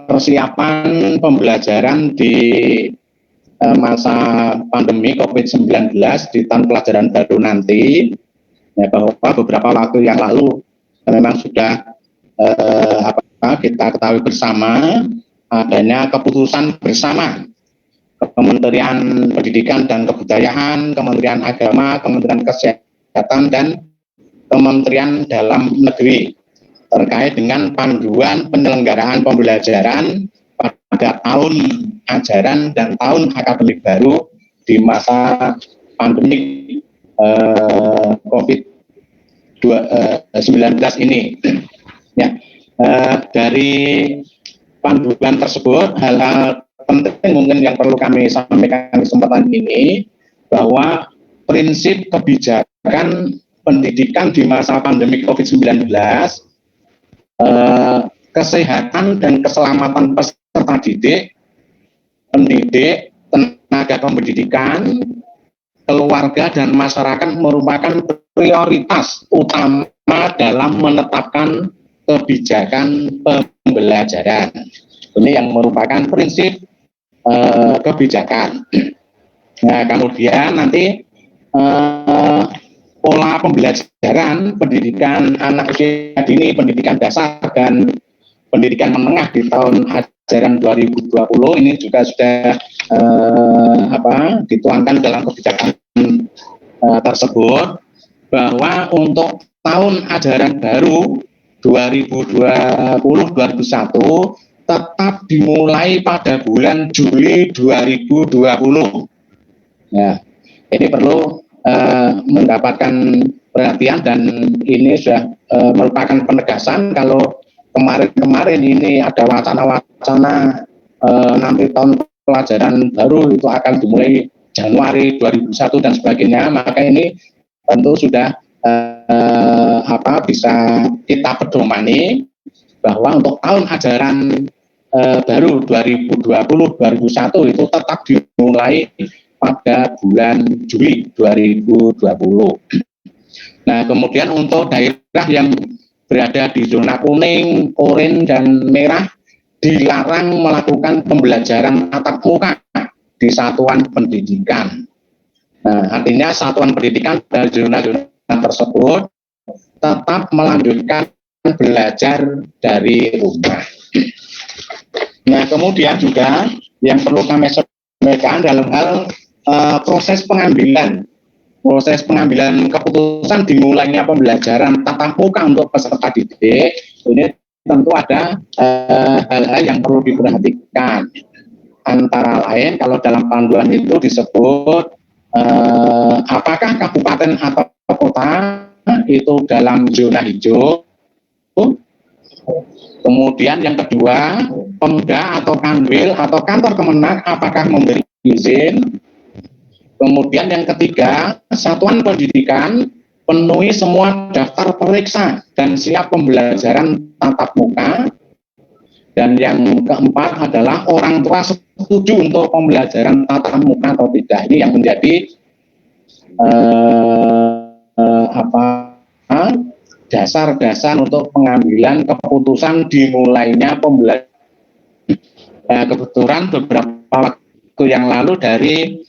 persiapan pembelajaran di masa pandemi COVID-19 di tahun pelajaran baru nanti, ya, bahwa beberapa waktu yang lalu memang sudah kita ketahui bersama adanya keputusan bersama Kementerian Pendidikan dan Kebudayaan, Kementerian Agama, Kementerian Kesehatan, dan Kementerian Dalam Negeri terkait dengan panduan penyelenggaraan pembelajaran pada tahun ajaran dan tahun akademik baru di masa pandemi COVID-19 ini. Ya, dari panduan tersebut, hal-hal penting mungkin yang perlu kami sampaikan di kesempatan ini, bahwa prinsip kebijakan pendidikan di masa pandemi COVID-19, kesehatan dan keselamatan peserta didik, pendidik, tenaga pendidikan, keluarga, dan masyarakat merupakan prioritas utama dalam menetapkan kebijakan pembelajaran. Ini yang merupakan prinsip kebijakan. Nah, kemudian nanti pola pembelajaran pendidikan anak usia dini, pendidikan dasar, dan pendidikan menengah di tahun ajaran 2020 ini juga sudah dituangkan dalam kebijakan tersebut, bahwa untuk tahun ajaran baru 2020-2021 tetap dimulai pada bulan Juli 2020. Ya, ini perlu mendapatkan perhatian, dan ini sudah merupakan penegasan kalau kemarin kemarin-kemarin ini ada wacana-wacana nanti tahun pelajaran baru itu akan dimulai Januari 2001 dan sebagainya, maka ini tentu sudah bisa kita pedomani bahwa untuk tahun ajaran baru 2020-2021 itu tetap dimulai pada bulan Juli 2020. Nah, kemudian untuk daerah yang berada di zona kuning, oranye, dan merah dilarang melakukan pembelajaran tatap muka di satuan pendidikan. Nah, artinya satuan pendidikan dari zona-zona tersebut tetap melanjutkan belajar dari rumah. Nah, kemudian juga yang perlu kami sampaikan dalam hal proses pengambilan keputusan dimulainya pembelajaran tatap muka untuk peserta didik, ini tentu ada hal-hal yang perlu diperhatikan. Antara lain, kalau dalam panduan itu disebut apakah kabupaten atau kota itu dalam zona hijau. Kemudian yang kedua, Pemda atau Kanwil atau kantor Kemenak apakah memberi izin. Kemudian yang ketiga, satuan pendidikan penuhi semua daftar periksa dan siap pembelajaran tatap muka. Dan yang keempat adalah orang tua setuju untuk pembelajaran tatap muka atau tidak. Ini yang menjadi dasar-dasar untuk pengambilan keputusan dimulainya pembelajaran. Kebetulan beberapa waktu yang lalu dari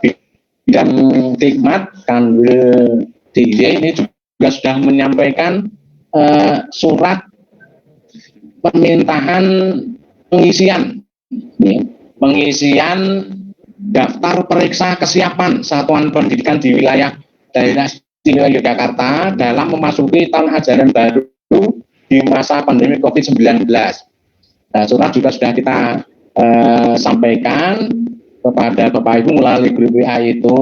bidang Tikmat Kanwil DIY ini juga sudah menyampaikan surat permintaan pengisian daftar periksa kesiapan satuan pendidikan di wilayah daerah istimewa Yogyakarta dalam memasuki tahun ajaran baru di masa pandemi COVID-19. Nah, surat juga sudah kita sampaikan kepada Bapak Ibu melalui grup WA itu.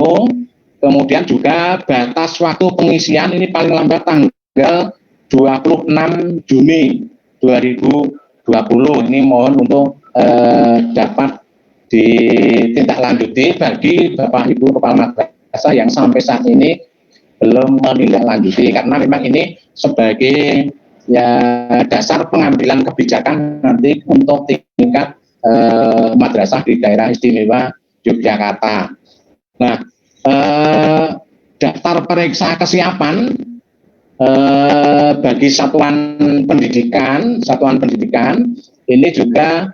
Kemudian juga batas waktu pengisian ini paling lambat tanggal 26 Juni 2020. Ini mohon untuk dapat ditindaklanjuti bagi Bapak Ibu Kepala Madrasah yang sampai saat ini belum menindaklanjuti, karena memang ini sebagai dasar pengambilan kebijakan nanti untuk tingkat madrasah di daerah istimewa Yogyakarta. Nah, daftar periksa kesiapan bagi satuan pendidikan ini juga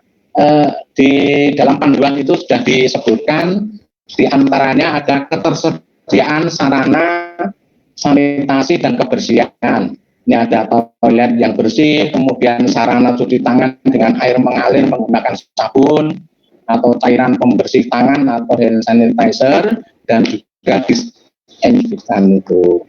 di dalam panduan itu sudah disebutkan, diantaranya ada ketersediaan sarana sanitasi dan kebersihan. Ini ada toilet yang bersih, kemudian sarana cuci tangan dengan air mengalir menggunakan sabun atau cairan pembersih tangan atau hand sanitizer, dan juga disinfektan itu.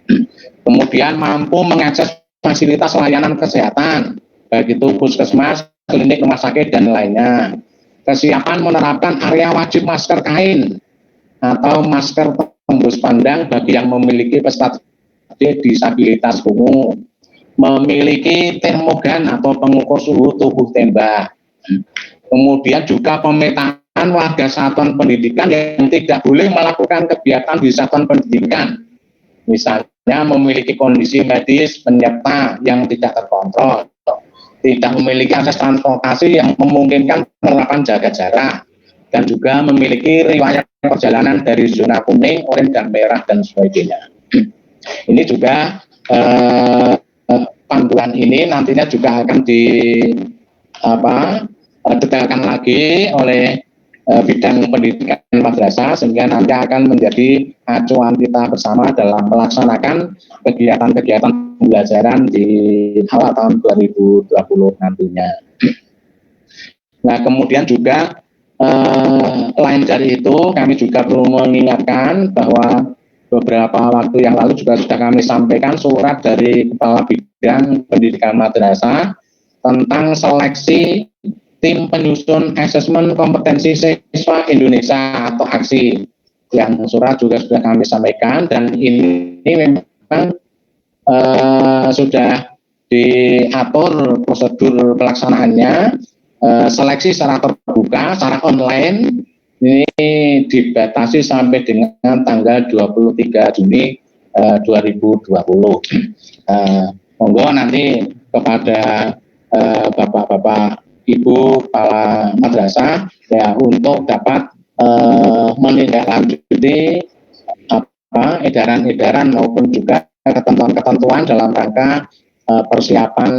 Kemudian mampu mengakses fasilitas layanan kesehatan, baik itu puskesmas, klinik, rumah sakit, dan lainnya. Kesiapan menerapkan area wajib masker kain atau masker tembus pandang bagi yang memiliki peserta disabilitas umum, memiliki termogan atau pengukur suhu tubuh tembak. Kemudian juga pemetaan warga satuan pendidikan yang tidak boleh melakukan kegiatan di satuan pendidikan, misalnya memiliki kondisi medis penyerta yang tidak terkontrol, tidak memiliki akses transportasi yang memungkinkan penerapan jaga jarak, dan juga memiliki riwayat perjalanan dari zona kuning, oranye, dan merah, dan sebagainya. Ini juga panduan ini nantinya juga akan didetailkan lagi oleh bidang pendidikan madrasah, sehingga nanti akan menjadi acuan kita bersama dalam melaksanakan kegiatan-kegiatan pembelajaran di awal tahun 2020 nantinya. Nah, kemudian juga lain dari itu, kami juga perlu mengingatkan bahwa beberapa waktu yang lalu juga sudah kami sampaikan surat dari Kepala Bidang Pendidikan Madrasah tentang seleksi tim penyusun asesmen kompetensi siswa Indonesia atau AKSI. Yang surat juga sudah kami sampaikan, dan ini memang sudah diatur prosedur pelaksanaannya, seleksi secara terbuka, secara online, ini dibatasi sampai dengan tanggal 23 Juni 2020. Monggo nanti kepada bapak-bapak, ibu kepala madrasah ya untuk dapat menindaklanjuti edaran-edaran maupun juga ketentuan-ketentuan dalam rangka persiapan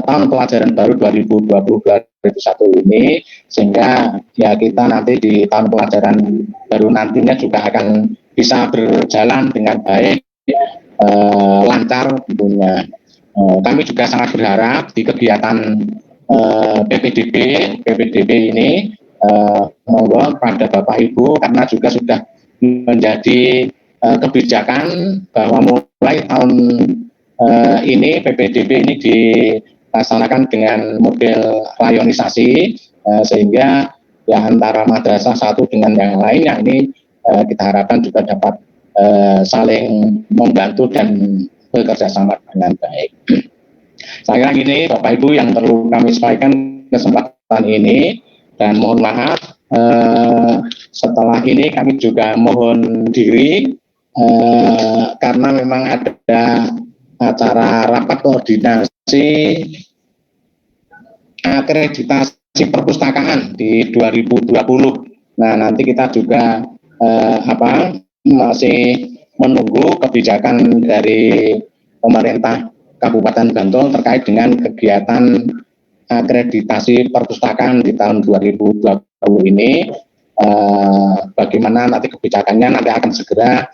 tahun pelajaran baru 2020-2021 ini, sehingga ya kita nanti di tahun pelajaran baru nantinya juga akan bisa berjalan dengan baik, lancar tentunya. Kami juga sangat berharap di kegiatan PPDB ini monggo pada Bapak Ibu, karena juga sudah menjadi kebijakan bahwa mulai tahun ini PPDB ini dilaksanakan dengan model rayonisasi, sehingga ya antara madrasah satu dengan yang lainnya ini kita harapkan juga dapat saling membantu dan bekerja sama dengan baik. Saya kira gini Bapak Ibu yang perlu kami sampaikan kesempatan ini, dan mohon maaf setelah ini kami juga mohon diri karena memang ada acara rapat koordinasi akreditasi perpustakaan di 2020. Nah, nanti kita juga masih menunggu kebijakan dari pemerintah Kabupaten Bantul terkait dengan kegiatan akreditasi perpustakaan di tahun 2020 ini. Bagaimana nanti kebijakannya nanti akan segera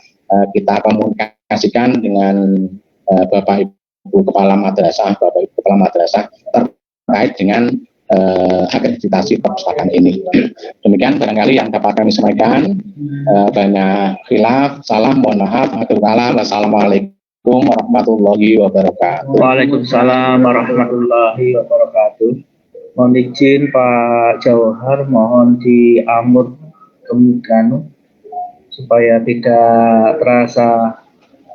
kita komunikasikan dengan Bapak Ibu Kepala Madrasah, Bapak Ibu Kepala Madrasah terkait dengan akreditasi perpustakaan ini. Demikian barangkali yang dapat kami sampaikan. Banyak khilaf, salah, mohon maaf. Wassalamualaikum warahmatullahi wabarakatuh. Waalaikumsalam warahmatullahi wabarakatuh. Mohon izin Pak Jauhar, mohon diamut kemudian supaya tidak terasa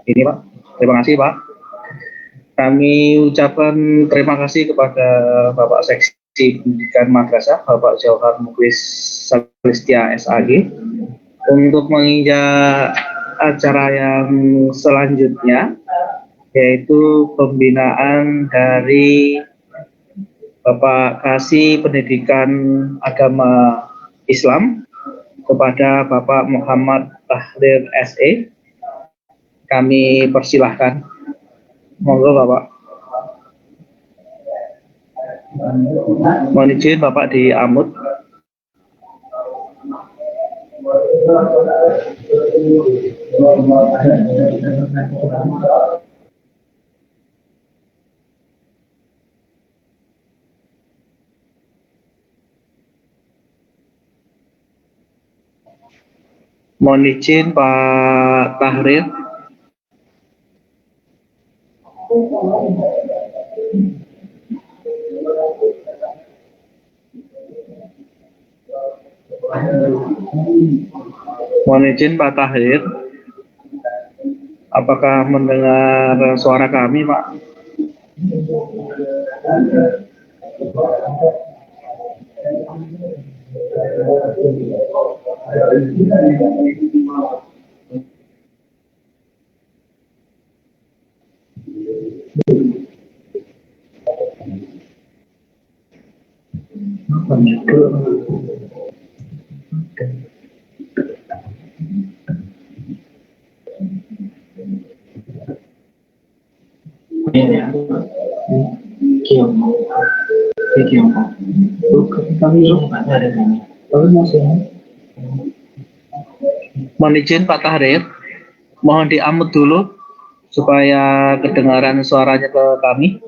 ini Pak. Terima kasih Pak. Kami ucapkan terima kasih kepada Bapak Seksi Pendidikan Madrasah, Bapak Jauhar Muklis Salistia SAG, untuk menginjak acara yang selanjutnya, yaitu pembinaan dari Bapak Kasih Pendidikan Agama Islam kepada Bapak Muhammad Tahrir SE. Kami persilahkan. Monggo Bapak. Mohon izin Bapak diamut. Mohon izin Pak Tahrir. Mohon izin Pak Tahrir, apakah mendengar suara kami Pak? Mohon izin Pak Tahrir, mohon diamut dulu supaya kedengaran suaranya ke kami.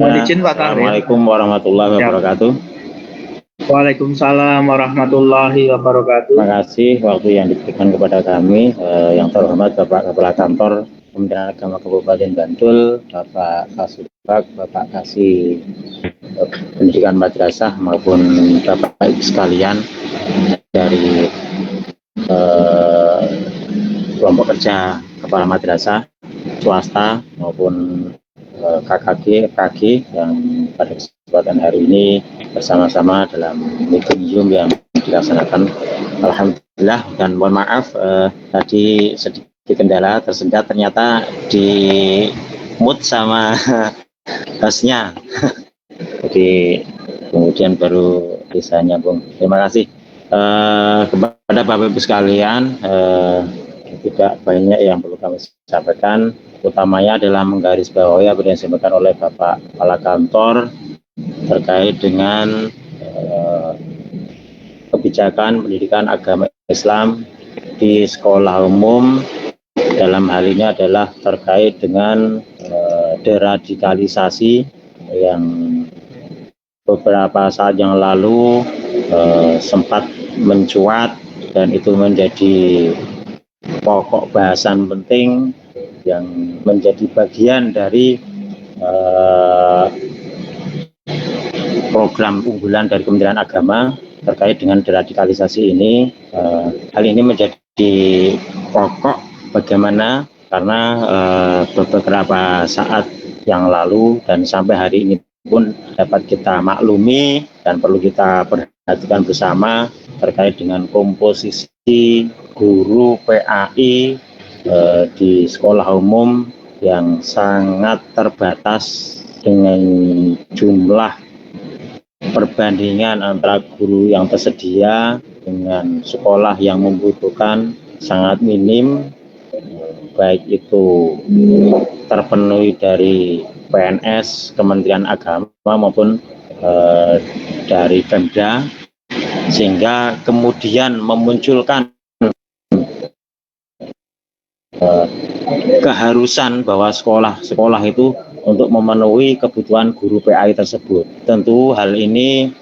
Mohon izin Pak Tahrir. Assalamualaikum warahmatullahi wabarakatuh. Waalaikumsalam warahmatullahi wabarakatuh. Terima kasih waktu yang diberikan kepada kami, yang terhormat Bapak Kepala Kantor Kementerian Agama Kabupaten Bantul, Bapak Kasubag, Bapak Kasih Pendidikan Madrasah maupun Bapak Ibu sekalian dari kelompok kerja kepala madrasah swasta maupun KKG, FKG yang pada kesempatan hari ini bersama-sama dalam meeting Zoom yang dilaksanakan. Alhamdulillah, dan mohon maaf tadi sedikit kendala tersendat, ternyata di mood sama hostnya. Jadi kemudian baru bisa nyambung. Terima kasih kepada Bapak Ibu sekalian. Tidak banyak yang perlu kami sampaikan, utamanya adalah menggarisbawahi apa yang disampaikan oleh Bapak Kepala Kantor terkait dengan kebijakan pendidikan agama Islam di sekolah umum. Dalam hal ini adalah terkait dengan deradikalisasi yang beberapa saat yang lalu sempat mencuat, dan itu menjadi pokok bahasan penting yang menjadi bagian dari program unggulan dari Kementerian Agama terkait dengan deradikalisasi ini. Hal ini menjadi pokok bagaimana, karena beberapa saat yang lalu dan sampai hari ini pun dapat kita maklumi dan perlu kita perhatikan bersama terkait dengan komposisi guru PAI di sekolah umum yang sangat terbatas dengan jumlah perbandingan antara guru yang tersedia dengan sekolah yang membutuhkan sangat minim, baik itu terpenuhi dari PNS, Kementerian Agama maupun dari Pemda, sehingga kemudian memunculkan keharusan bahwa sekolah itu untuk memenuhi kebutuhan guru PAI tersebut. Tentu hal ini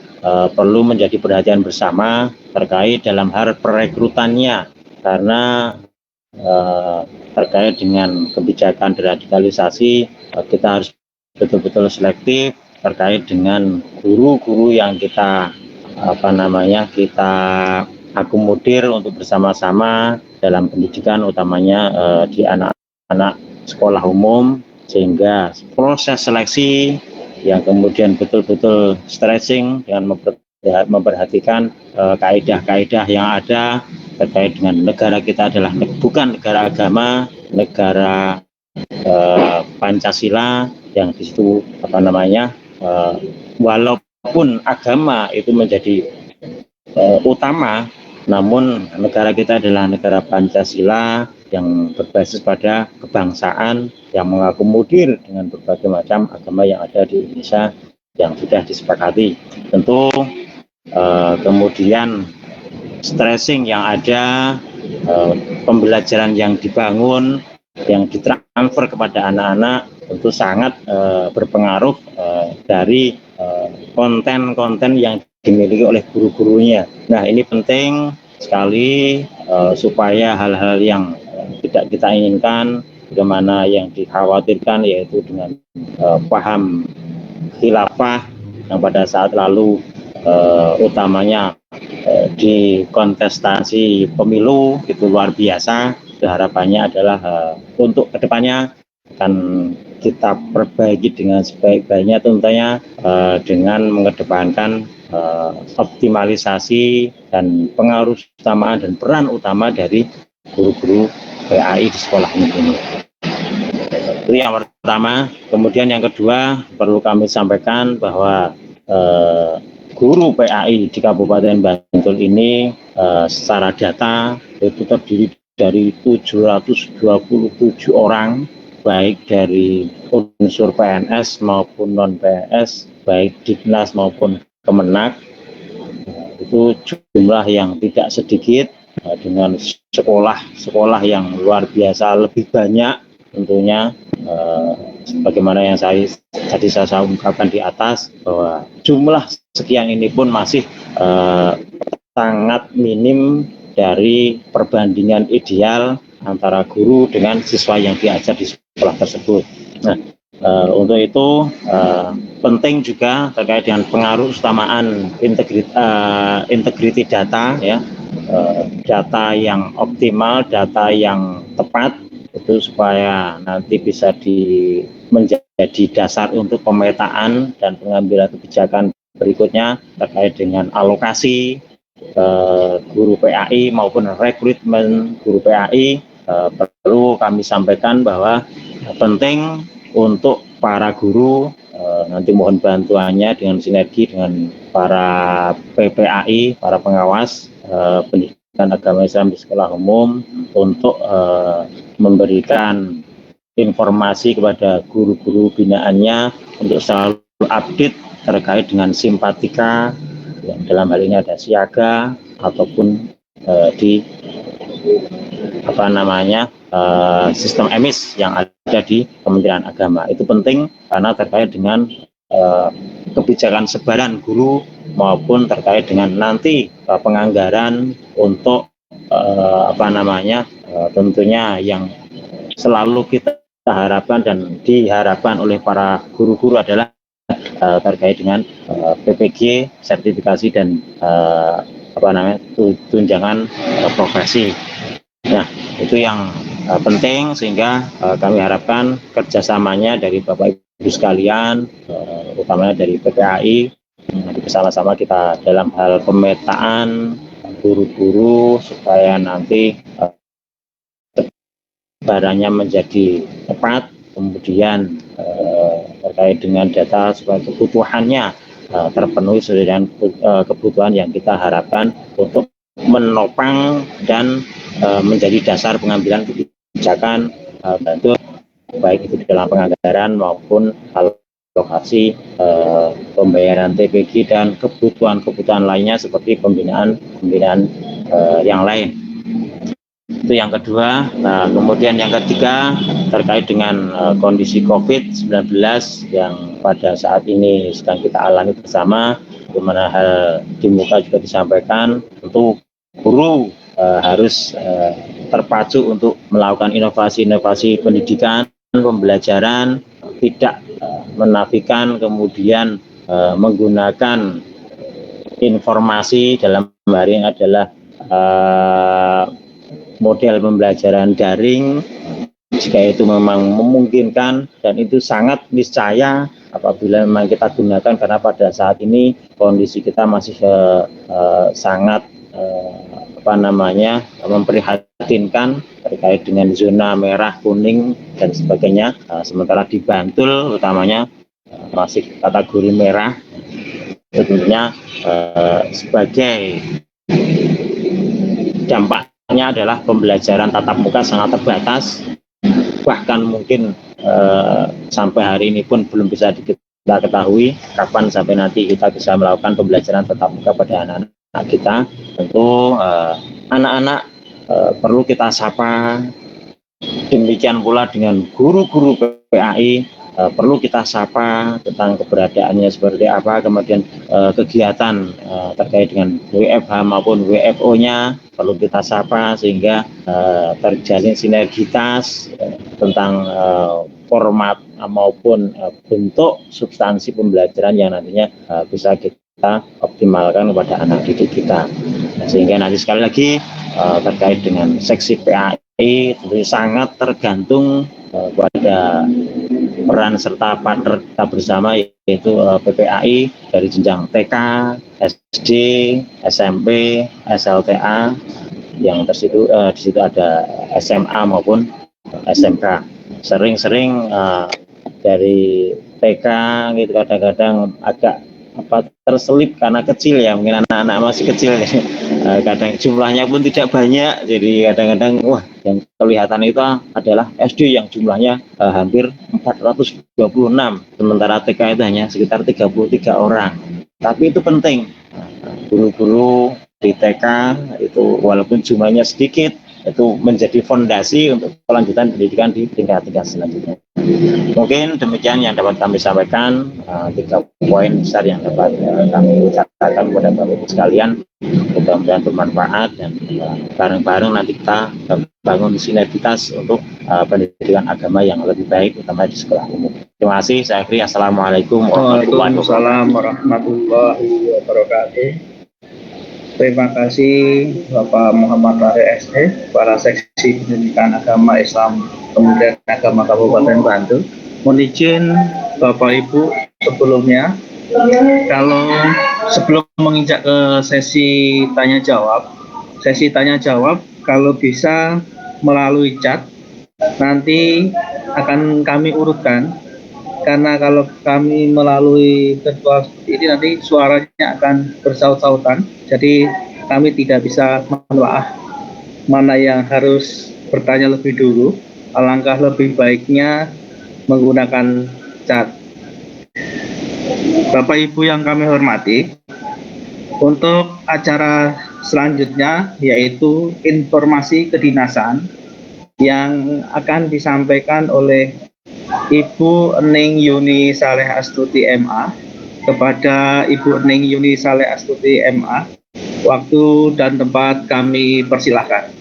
perlu menjadi perhatian bersama terkait dalam hal perekrutannya, karena terkait dengan kebijakan deradikalisasi kita harus betul-betul selektif terkait dengan guru-guru yang kita kita akomodir untuk bersama-sama dalam pendidikan, utamanya di anak-anak sekolah umum, sehingga proses seleksi yang kemudian betul-betul stretching dengan memperhatikan kaidah-kaidah yang ada terkait dengan negara kita adalah bukan negara agama, negara Pancasila, yang di situ walaupun agama itu menjadi utama, namun negara kita adalah negara Pancasila yang berbasis pada kebangsaan yang mengakomodir dengan berbagai macam agama yang ada di Indonesia yang sudah disepakati. Tentu kemudian stressing yang ada, pembelajaran yang dibangun, yang ditransfer kepada anak-anak tentu sangat berpengaruh dari konten-konten yang dimiliki oleh guru-gurunya. Nah, ini penting sekali supaya hal-hal yang tidak kita inginkan, bagaimana yang dikhawatirkan, yaitu dengan paham khilafah yang pada saat lalu utamanya di kontestasi pemilu itu luar biasa. Harapannya adalah untuk kedepannya akan kita perbaiki dengan sebaik-baiknya, tentunya dengan mengedepankan optimalisasi dan pengaruh utama dan peran utama dari guru-guru PAI di sekolah ini. Itu yang pertama. Kemudian yang kedua, perlu kami sampaikan bahwa guru PAI di Kabupaten Bantul ini secara data itu terdiri dari 727 orang, baik dari unsur PNS maupun non-PNS, baik Dinas maupun Kemenak. Itu jumlah yang tidak sedikit, dengan sekolah yang luar biasa lebih banyak tentunya. Sebagaimana yang tadi saya ungkapkan di atas, bahwa jumlah sekian ini pun masih sangat minim dari perbandingan ideal antara guru dengan siswa yang diajar di sekolah tersebut. Nah, untuk itu penting juga terkait dengan pengaruh utamaan integriti data, ya, data yang optimal, data yang tepat, itu supaya nanti bisa menjadi dasar untuk pemetaan dan pengambilan kebijakan berikutnya terkait dengan alokasi guru PAI maupun rekrutmen guru PAI. Perlu kami sampaikan bahwa penting untuk para guru, nanti mohon bantuannya dengan sinergi dengan para PPAI, para pengawas pendidikan agama Islam di sekolah umum, untuk memberikan informasi kepada guru-guru binaannya untuk selalu update terkait dengan simpatika, yang dalam hal ini ada siaga ataupun di sistem emis yang ada di Kementerian Agama. Itu penting karena terkait dengan kebijakan sebaran guru maupun terkait dengan nanti penganggaran untuk tentunya yang selalu kita harapkan dan diharapkan oleh para guru-guru adalah terkait dengan PPG, sertifikasi dan tunjangan profesi. Nah, itu yang penting, sehingga kami harapkan kerjasamanya dari Bapak Ibu sekalian, utamanya dari PPAI, bersama-sama kita dalam hal pemetaan guru-guru supaya nanti barangnya menjadi tepat, kemudian terkait dengan data supaya kebutuhannya terpenuhi sesuai dengan kebutuhan yang kita harapkan untuk menopang dan menjadi dasar pengambilan kebijakan baik itu dalam penganggaran maupun alokasi pembayaran TPG dan kebutuhan lainnya seperti pembinaan yang lain. Itu yang kedua. Nah, kemudian yang ketiga terkait dengan kondisi COVID-19 yang pada saat ini sedang kita alami bersama, bagaimana hal di muka juga disampaikan, tentu guru harus terpacu untuk melakukan inovasi-inovasi pendidikan, pembelajaran, tidak menafikan kemudian menggunakan informasi dalam hari ini adalah model pembelajaran daring jika itu memang memungkinkan, dan itu sangat niscaya apabila memang kita gunakan, karena pada saat ini kondisi kita masih sangat memprihatinkan terkait dengan zona merah, kuning dan sebagainya. Sementara di Bantul utamanya masih kategori merah, tentunya sebagai dampaknya adalah pembelajaran tatap muka sangat terbatas, bahkan mungkin sampai hari ini pun belum bisa kita ketahui kapan sampai nanti kita bisa melakukan pembelajaran tatap muka pada anak-anak kita. Tentu anak-anak perlu kita sapa, demikian pula dengan guru-guru PAI perlu kita sapa tentang keberadaannya seperti apa, kemudian kegiatan terkait dengan WFH maupun WFO-nya perlu kita sapa sehingga terjalin sinergitas tentang format maupun bentuk substansi pembelajaran yang nantinya bisa kita optimalkan kepada anak didik kita. Sehingga nanti sekali lagi terkait dengan seksi PAI tentu sangat tergantung pada peran serta partner kita bersama, yaitu PPAI dari jenjang TK, SD, SMP, SLTA, yang di situ ada SMA maupun SMK. Sering-sering dari TK gitu kadang-kadang agak terselip karena kecil ya, mungkin anak-anak masih kecil ya. Kadang jumlahnya pun tidak banyak, jadi kadang-kadang yang kelihatan itu adalah SD yang jumlahnya hampir 426, sementara TK itu hanya sekitar 33 orang. Tapi itu penting, guru-guru di TK itu walaupun jumlahnya sedikit, itu menjadi fondasi untuk kelanjutan pendidikan di tingkat-tingkat selanjutnya. Mungkin demikian yang dapat kami sampaikan, 3 poin besar yang dapat kami ucapkan kepada Bapak Ibu sekalian. mudah-mudahan bermanfaat dan bareng-bareng nanti kita bangun sinergitas untuk pendidikan agama yang lebih baik, utama di sekolah umum. Terima kasih. Saya akhiri. Assalamualaikum warahmatullahi wabarakatuh. Waalaikumsalam warahmatullahi wabarakatuh. Terima kasih Bapak Muhammad Fahri SE, Kepala Seksi Pendidikan Agama Islam Kementerian Agama Kabupaten Bantul. Mohon izin Bapak Ibu sebelumnya, kalau sebelum menginjak ke sesi tanya jawab kalau bisa melalui chat nanti akan kami urutkan, karena kalau kami melalui virtual seperti ini nanti suaranya akan bersaut-sautan, jadi kami tidak bisa menelaah mana yang harus bertanya lebih dulu. Alangkah lebih baiknya menggunakan chat. Bapak Ibu yang kami hormati, untuk acara selanjutnya yaitu informasi kedinasan yang akan disampaikan oleh Ibu Ening Yuni Saleh Astuti MA kepada Ibu Ening Yuni Saleh Astuti MA. Waktu dan tempat kami persilahkan.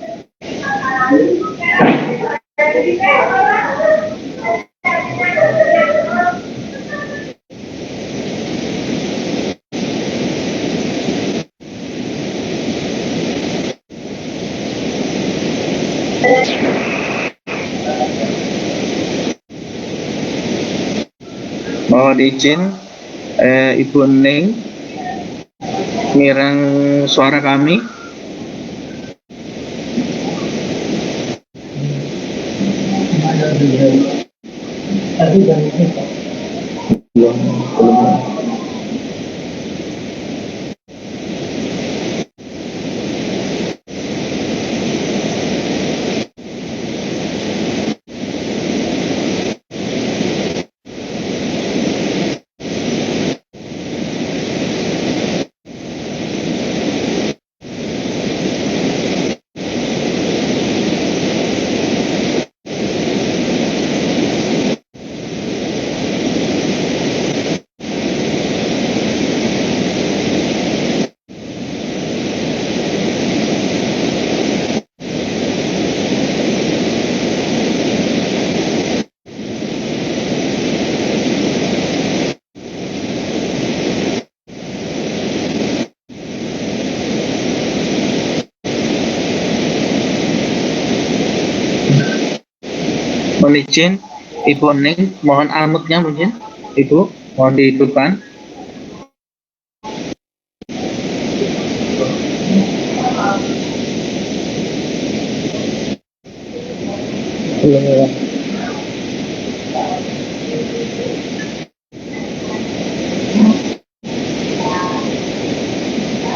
Mohon izin Ibu Ening mirang suara kami. Mohon izin Ibu Ening, mohon almutnya mungkin Ibu, mohon dihidupkan.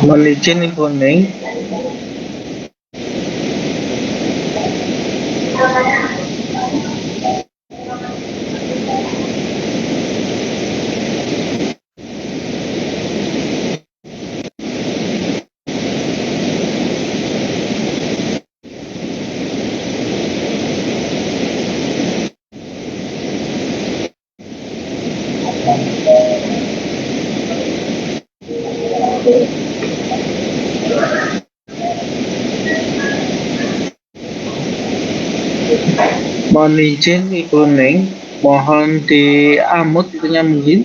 Mohon izin Ibu Ening. Mohon izin Ibu Ening, mohon diamut itunya mungkin.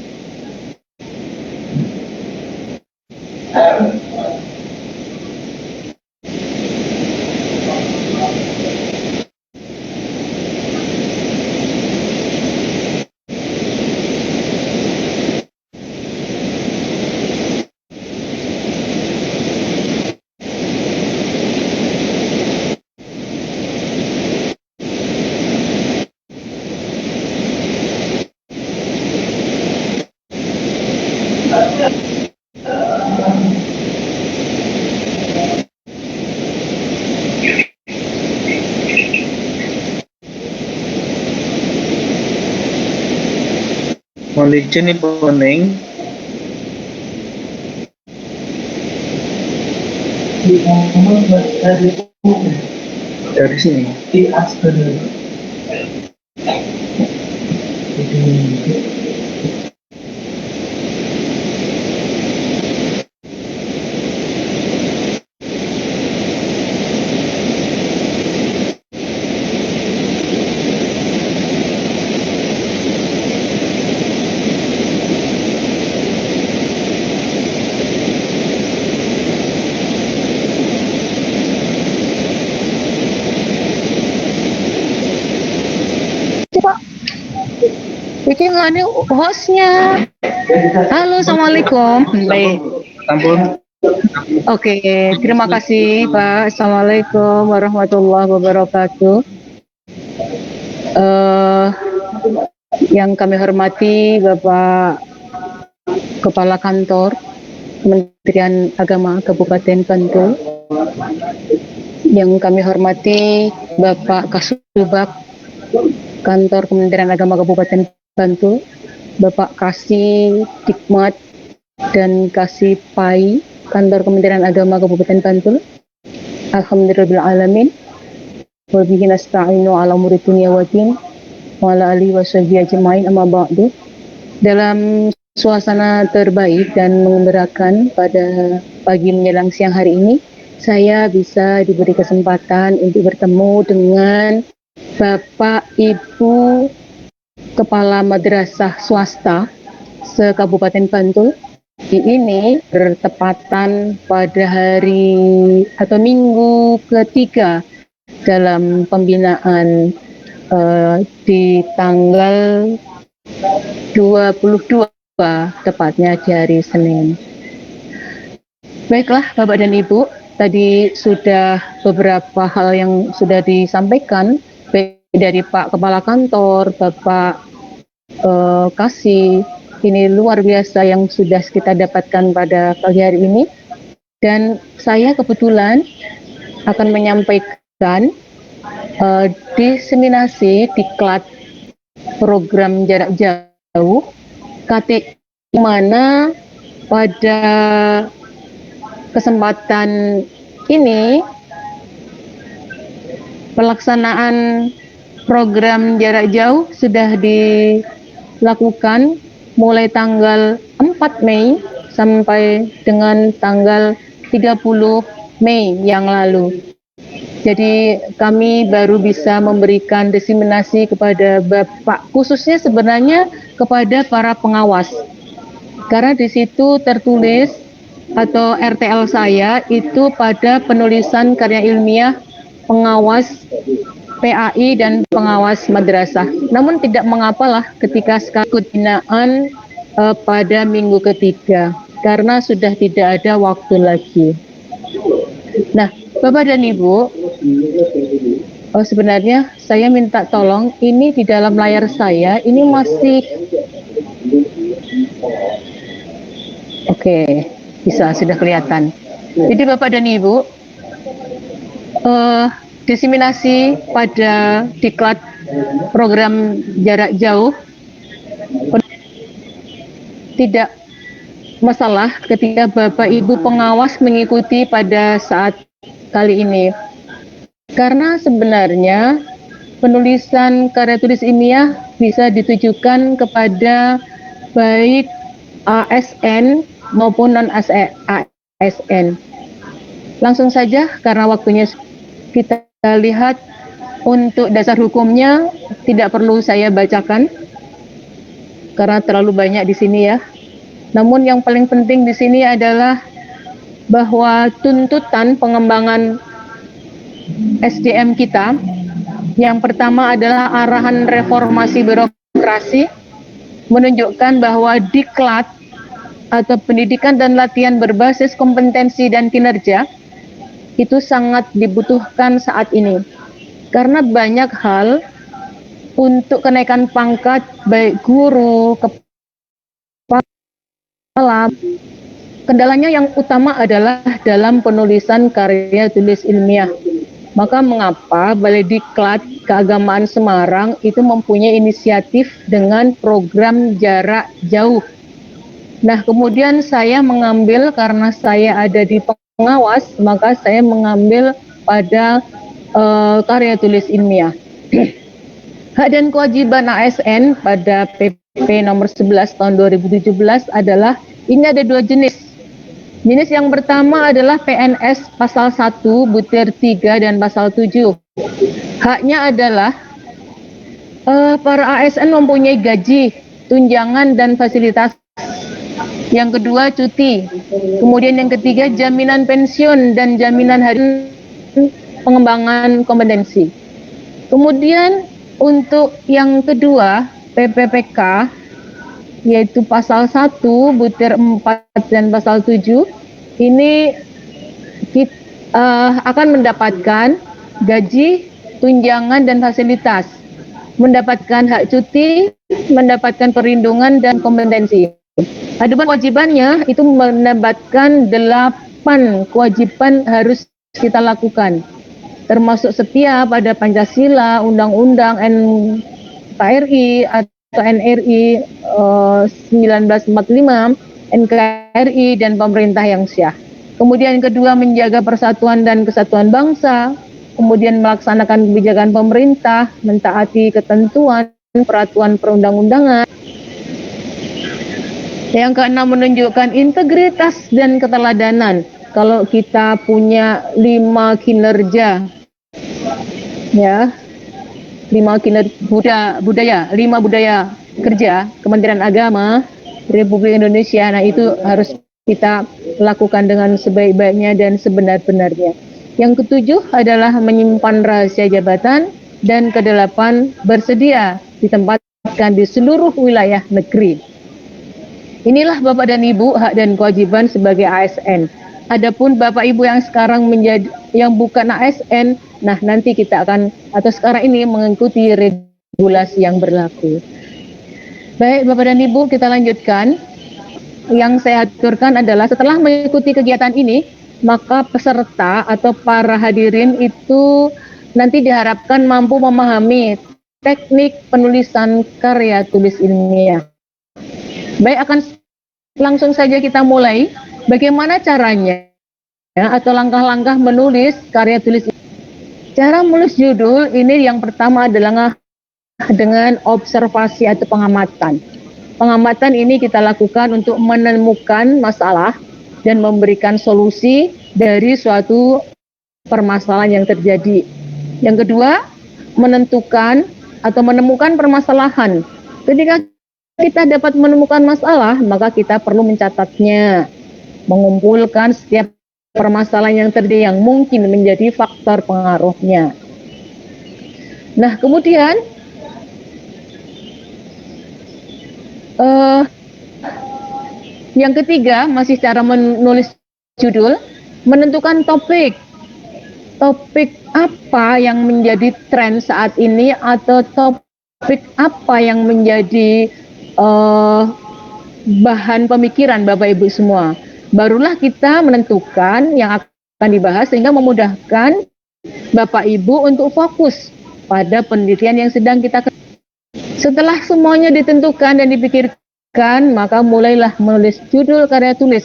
Mohon izin Ibu Ening. Dari sini. Iki nggak ada hostnya. Halo, assalamualaikum. Baik. Ampun. Oke, terima kasih Pak. Assalamualaikum warahmatullahi wabarakatuh. Yang kami hormati Bapak Kepala Kantor Kementerian Agama Kabupaten Bantul. Yang kami hormati Bapak Kasubag Kantor Kementerian Agama Kabupaten Bantul, Bapak Kasih Dikmat dan Kasih Pai Kantor Kementerian Agama Kabupaten Bantul. Alhamdulillahirabbil alamin. Wa bihi nasta'inu 'ala umuri dunya waddin wa 'ala alihi washabihi ajmain, amma ba'du. Dalam suasana terbaik dan mengembirakan pada pagi menjelang siang hari ini, saya bisa diberi kesempatan untuk bertemu dengan Bapak Ibu Kepala Madrasah Swasta se-Kabupaten Bantul. Ini bertepatan pada hari atau minggu ketiga dalam pembinaan di tanggal 22, tepatnya di hari Senin. Baiklah Bapak dan Ibu, tadi sudah beberapa hal yang sudah disampaikan baik dari Pak Kepala Kantor, Bapak Kasih. Ini luar biasa yang sudah kita dapatkan pada pagi hari ini, dan saya kebetulan akan menyampaikan diseminasi diklat program jarak jauh KTI, mana pada kesempatan ini pelaksanaan program jarak jauh sudah dilakukan mulai tanggal 4 Mei sampai dengan tanggal 30 Mei yang lalu. Jadi kami baru bisa memberikan diseminasi kepada Bapak, khususnya sebenarnya kepada para pengawas. Karena di situ tertulis atau RTL saya itu pada penulisan karya ilmiah pengawas PAI dan pengawas madrasah. Namun tidak mengapalah ketika sekali binaan pada minggu ketiga, karena sudah tidak ada waktu lagi. Nah, Bapak dan Ibu, sebenarnya saya minta tolong, ini di dalam layar saya, ini masih... Oke, bisa, sudah kelihatan. Jadi Bapak dan Ibu, diseminasi pada diklat program jarak jauh tidak masalah ketika Bapak Ibu pengawas mengikuti pada saat kali ini, karena sebenarnya penulisan karya tulis ilmiah bisa ditujukan kepada baik ASN maupun non ASN. Langsung saja karena waktunya kita lihat, untuk dasar hukumnya tidak perlu saya bacakan karena terlalu banyak di sini ya. Namun yang paling penting di sini adalah bahwa tuntutan pengembangan SDM kita yang pertama adalah arahan reformasi birokrasi, menunjukkan bahwa diklat atau pendidikan dan latihan berbasis kompetensi dan kinerja itu sangat dibutuhkan saat ini, karena banyak hal untuk kenaikan pangkat baik guru, kepala. Kendalanya yang utama adalah dalam penulisan karya tulis ilmiah. Maka mengapa Balai Diklat Keagamaan Semarang itu mempunyai inisiatif dengan program jarak jauh. Nah, kemudian saya mengambil, karena saya ada di pengawas, maka saya mengambil pada karya tulis ilmiah. Hak dan kewajiban ASN pada PP nomor 11 tahun 2017 adalah, ini ada dua jenis. Jenis yang pertama adalah PNS pasal 1 butir 3 dan pasal 7. Haknya adalah para ASN mempunyai gaji, tunjangan dan fasilitas. Yang kedua cuti. Kemudian yang ketiga jaminan pensiun dan jaminan hari pengembangan kompetensi. Kemudian untuk yang kedua PPPK, yaitu pasal 1 butir 4 dan pasal 7, ini akan mendapatkan gaji, tunjangan dan fasilitas, mendapatkan hak cuti, mendapatkan perlindungan dan kompetensi. Adapun kewajibannya itu mendapatkan 8 kewajiban harus kita lakukan, termasuk setia pada Pancasila, Undang-Undang NKRI atau NRI 1945, NKRI dan pemerintah yang sah. Kemudian kedua, menjaga persatuan dan kesatuan bangsa, kemudian melaksanakan kebijakan pemerintah, mentaati ketentuan peraturan perundang-undangan. Yang keenam, menunjukkan integritas dan keteladanan. Kalau kita punya 5 kinerja, ya, 5 budaya kerja Kementerian Agama Republik Indonesia, nah itu harus kita lakukan dengan sebaik-baiknya dan sebenar-benarnya. Yang ketujuh adalah menyimpan rahasia jabatan, dan kedelapan, bersedia ditempatkan di seluruh wilayah negeri. Inilah Bapak dan Ibu hak dan kewajiban sebagai ASN. Adapun Bapak Ibu yang sekarang yang bukan ASN, nah nanti kita akan atau sekarang ini mengikuti regulasi yang berlaku. Baik Bapak dan Ibu, kita lanjutkan. Yang saya aturkan adalah setelah mengikuti kegiatan ini, maka peserta atau para hadirin itu nanti diharapkan mampu memahami teknik penulisan karya tulis ilmiah. Baik, akan langsung saja kita mulai. Bagaimana caranya atau langkah-langkah menulis karya tulis. Cara menulis judul ini yang pertama adalah dengan observasi atau pengamatan. Pengamatan ini kita lakukan untuk menemukan masalah dan memberikan solusi dari suatu permasalahan yang terjadi. Yang kedua, menentukan atau menemukan permasalahan. Ketika kita dapat menemukan masalah, maka kita perlu mencatatnya, mengumpulkan setiap permasalahan yang terjadi yang mungkin menjadi faktor pengaruhnya. Nah, kemudian yang ketiga, masih cara menulis judul, menentukan topik. Topik apa yang menjadi tren saat ini atau topik apa yang menjadi bahan pemikiran Bapak Ibu semua. Barulah kita menentukan yang akan dibahas sehingga memudahkan Bapak Ibu untuk fokus pada penelitian yang sedang kita kerjakan. Setelah semuanya ditentukan dan dipikirkan, maka mulailah menulis judul karya tulis.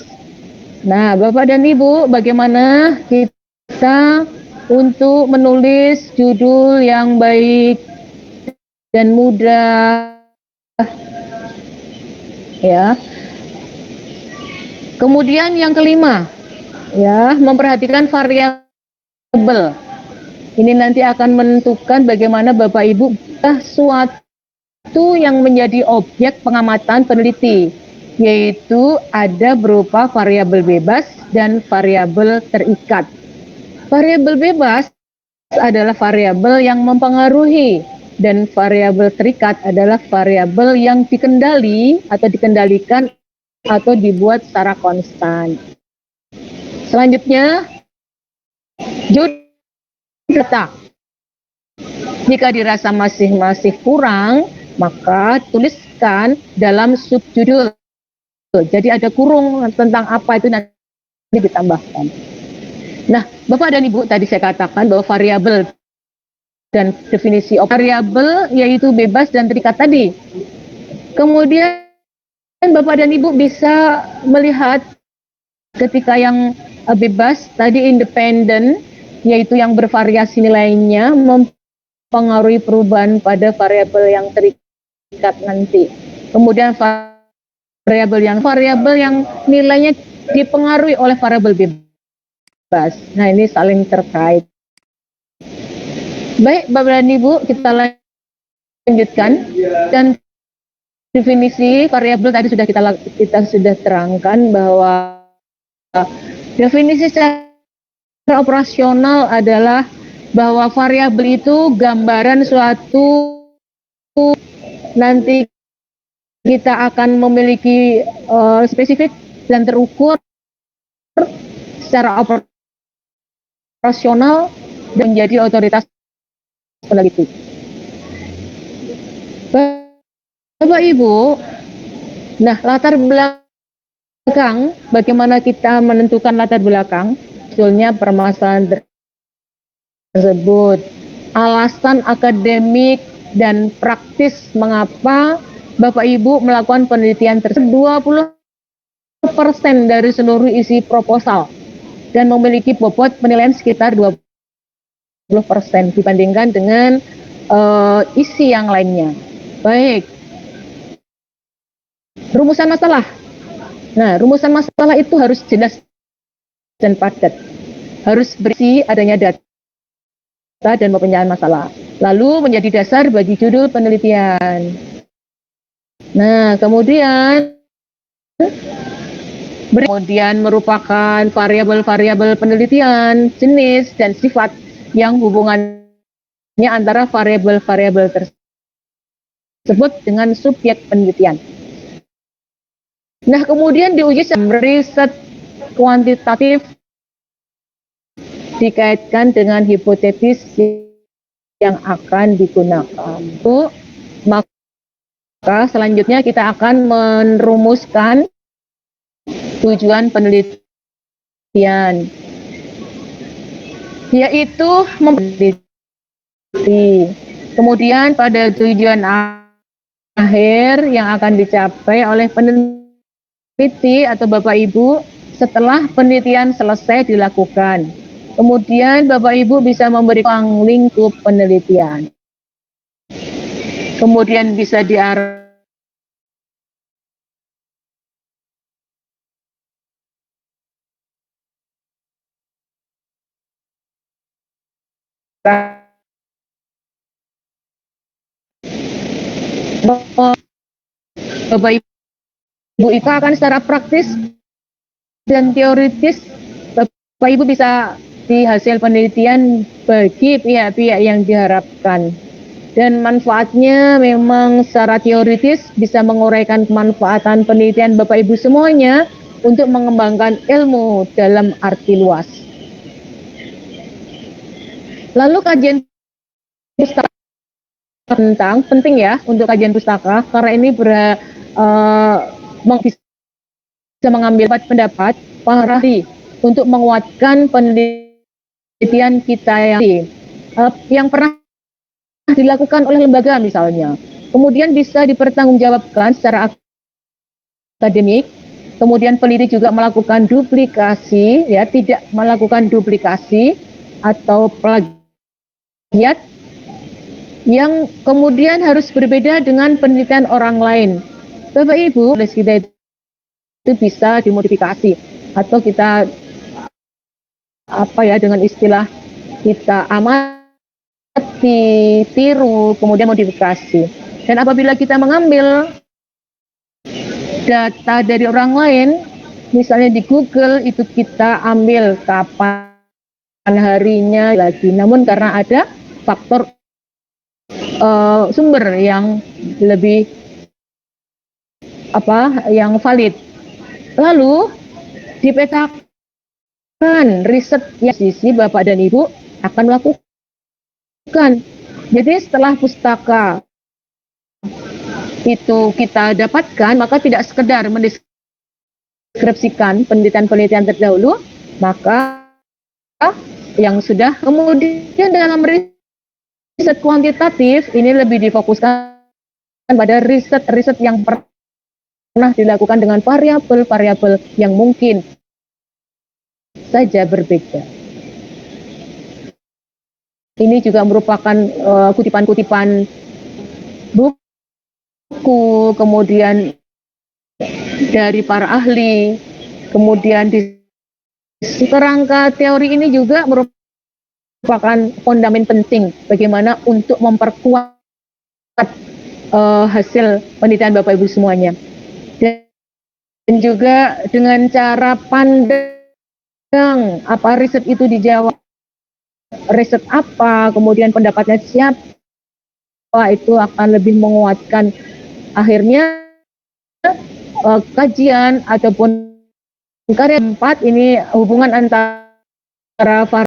Nah, Bapak dan Ibu, bagaimana kita untuk menulis judul yang baik dan mudah? Ya. Kemudian yang kelima, ya, memperhatikan variabel. Ini nanti akan menentukan bagaimana Bapak Ibu suatu yang menjadi objek pengamatan peneliti, yaitu ada berupa variabel bebas dan variabel terikat. Variabel bebas adalah variabel yang mempengaruhi, dan variabel terikat adalah variabel yang dikendali atau dikendalikan atau dibuat secara konstan. Selanjutnya, judul data. Jika dirasa masih kurang, maka tuliskan dalam subjudul. Jadi ada kurung tentang apa itu nanti ditambahkan. Nah, Bapak dan Ibu, tadi saya katakan bahwa variabel dan definisi variabel yaitu bebas dan terikat tadi. Kemudian Bapak dan Ibu bisa melihat ketika yang bebas tadi independen, yaitu yang bervariasi nilainya, mempengaruhi perubahan pada variabel yang terikat nanti. Kemudian variabel yang nilainya dipengaruhi oleh variabel bebas. Nah, ini saling terkait. Baik, Bapak dan Ibu, kita lanjutkan. Dan definisi variabel tadi sudah kita sudah terangkan bahwa definisi secara operasional adalah bahwa variabel itu gambaran suatu nanti kita akan memiliki spesifik dan terukur secara operasional dan menjadi otoritas peneliti. Bapak Ibu, nah latar belakang, bagaimana kita menentukan latar belakang, sebetulnya permasalahan tersebut, alasan akademik dan praktis mengapa Bapak Ibu melakukan penelitian tersebut. 20% dari seluruh isi proposal dan memiliki bobot penilaian sekitar 20% dibandingkan dengan isi yang lainnya. Baik, rumusan masalah. Nah, rumusan masalah itu harus jelas dan padat, harus berisi adanya data dan pemecahkan masalah, lalu menjadi dasar bagi judul penelitian. Nah, kemudian merupakan variabel-variabel penelitian, jenis, dan sifat yang hubungannya antara variabel-variabel tersebut dengan subjek penelitian. Nah, kemudian diuji sama riset kuantitatif dikaitkan dengan hipotesis yang akan digunakan. Maka selanjutnya kita akan merumuskan tujuan penelitian, yaitu meneliti. Kemudian pada tujuan akhir yang akan dicapai oleh peneliti atau Bapak Ibu setelah penelitian selesai dilakukan. Kemudian Bapak Ibu bisa memberi ruang lingkup penelitian. Kemudian bisa diarahkan Bapak Ibu itu akan secara praktis dan teoritis Bapak Ibu bisa di hasil penelitian bagi pihak-pihak yang diharapkan, dan manfaatnya memang secara teoritis bisa menguraikan kemanfaatan penelitian Bapak Ibu semuanya untuk mengembangkan ilmu dalam arti luas. Lalu kajian pustaka tentang penting ya untuk kajian pustaka karena ini bisa mengambil pendapat para ahli untuk menguatkan penelitian kita yang pernah dilakukan oleh lembaga misalnya. Kemudian bisa dipertanggungjawabkan secara akademik. Kemudian peneliti juga melakukan duplikasi, ya, tidak melakukan duplikasi atau plagiat yang kemudian harus berbeda dengan penelitian orang lain. Bapak Ibu, kita itu bisa dimodifikasi atau kita dengan istilah kita amati, tiru, kemudian modifikasi. Dan apabila kita mengambil data dari orang lain, misalnya di Google itu kita ambil kapan harinya lagi, namun karena ada faktor sumber yang lebih yang valid, lalu dipetakan riset yang sisi Bapak dan Ibu akan melakukan. Jadi setelah pustaka itu kita dapatkan, maka tidak sekedar mendeskripsikan penelitian-penelitian terdahulu, maka yang sudah kemudian dalam riset kuantitatif ini lebih difokuskan pada riset yang pernah dilakukan dengan variabel-variabel yang mungkin saja berbeda. Ini juga merupakan kutipan-kutipan buku, kemudian dari para ahli, kemudian di kerangka teori ini juga merupakan fondamen penting bagaimana untuk memperkuat hasil penelitian Bapak Ibu semuanya. Dan juga dengan cara pandang apa riset itu dijawab, riset apa, kemudian pendapatnya siapa, itu akan lebih menguatkan. Akhirnya kajian ataupun karya 4 ini hubungan antara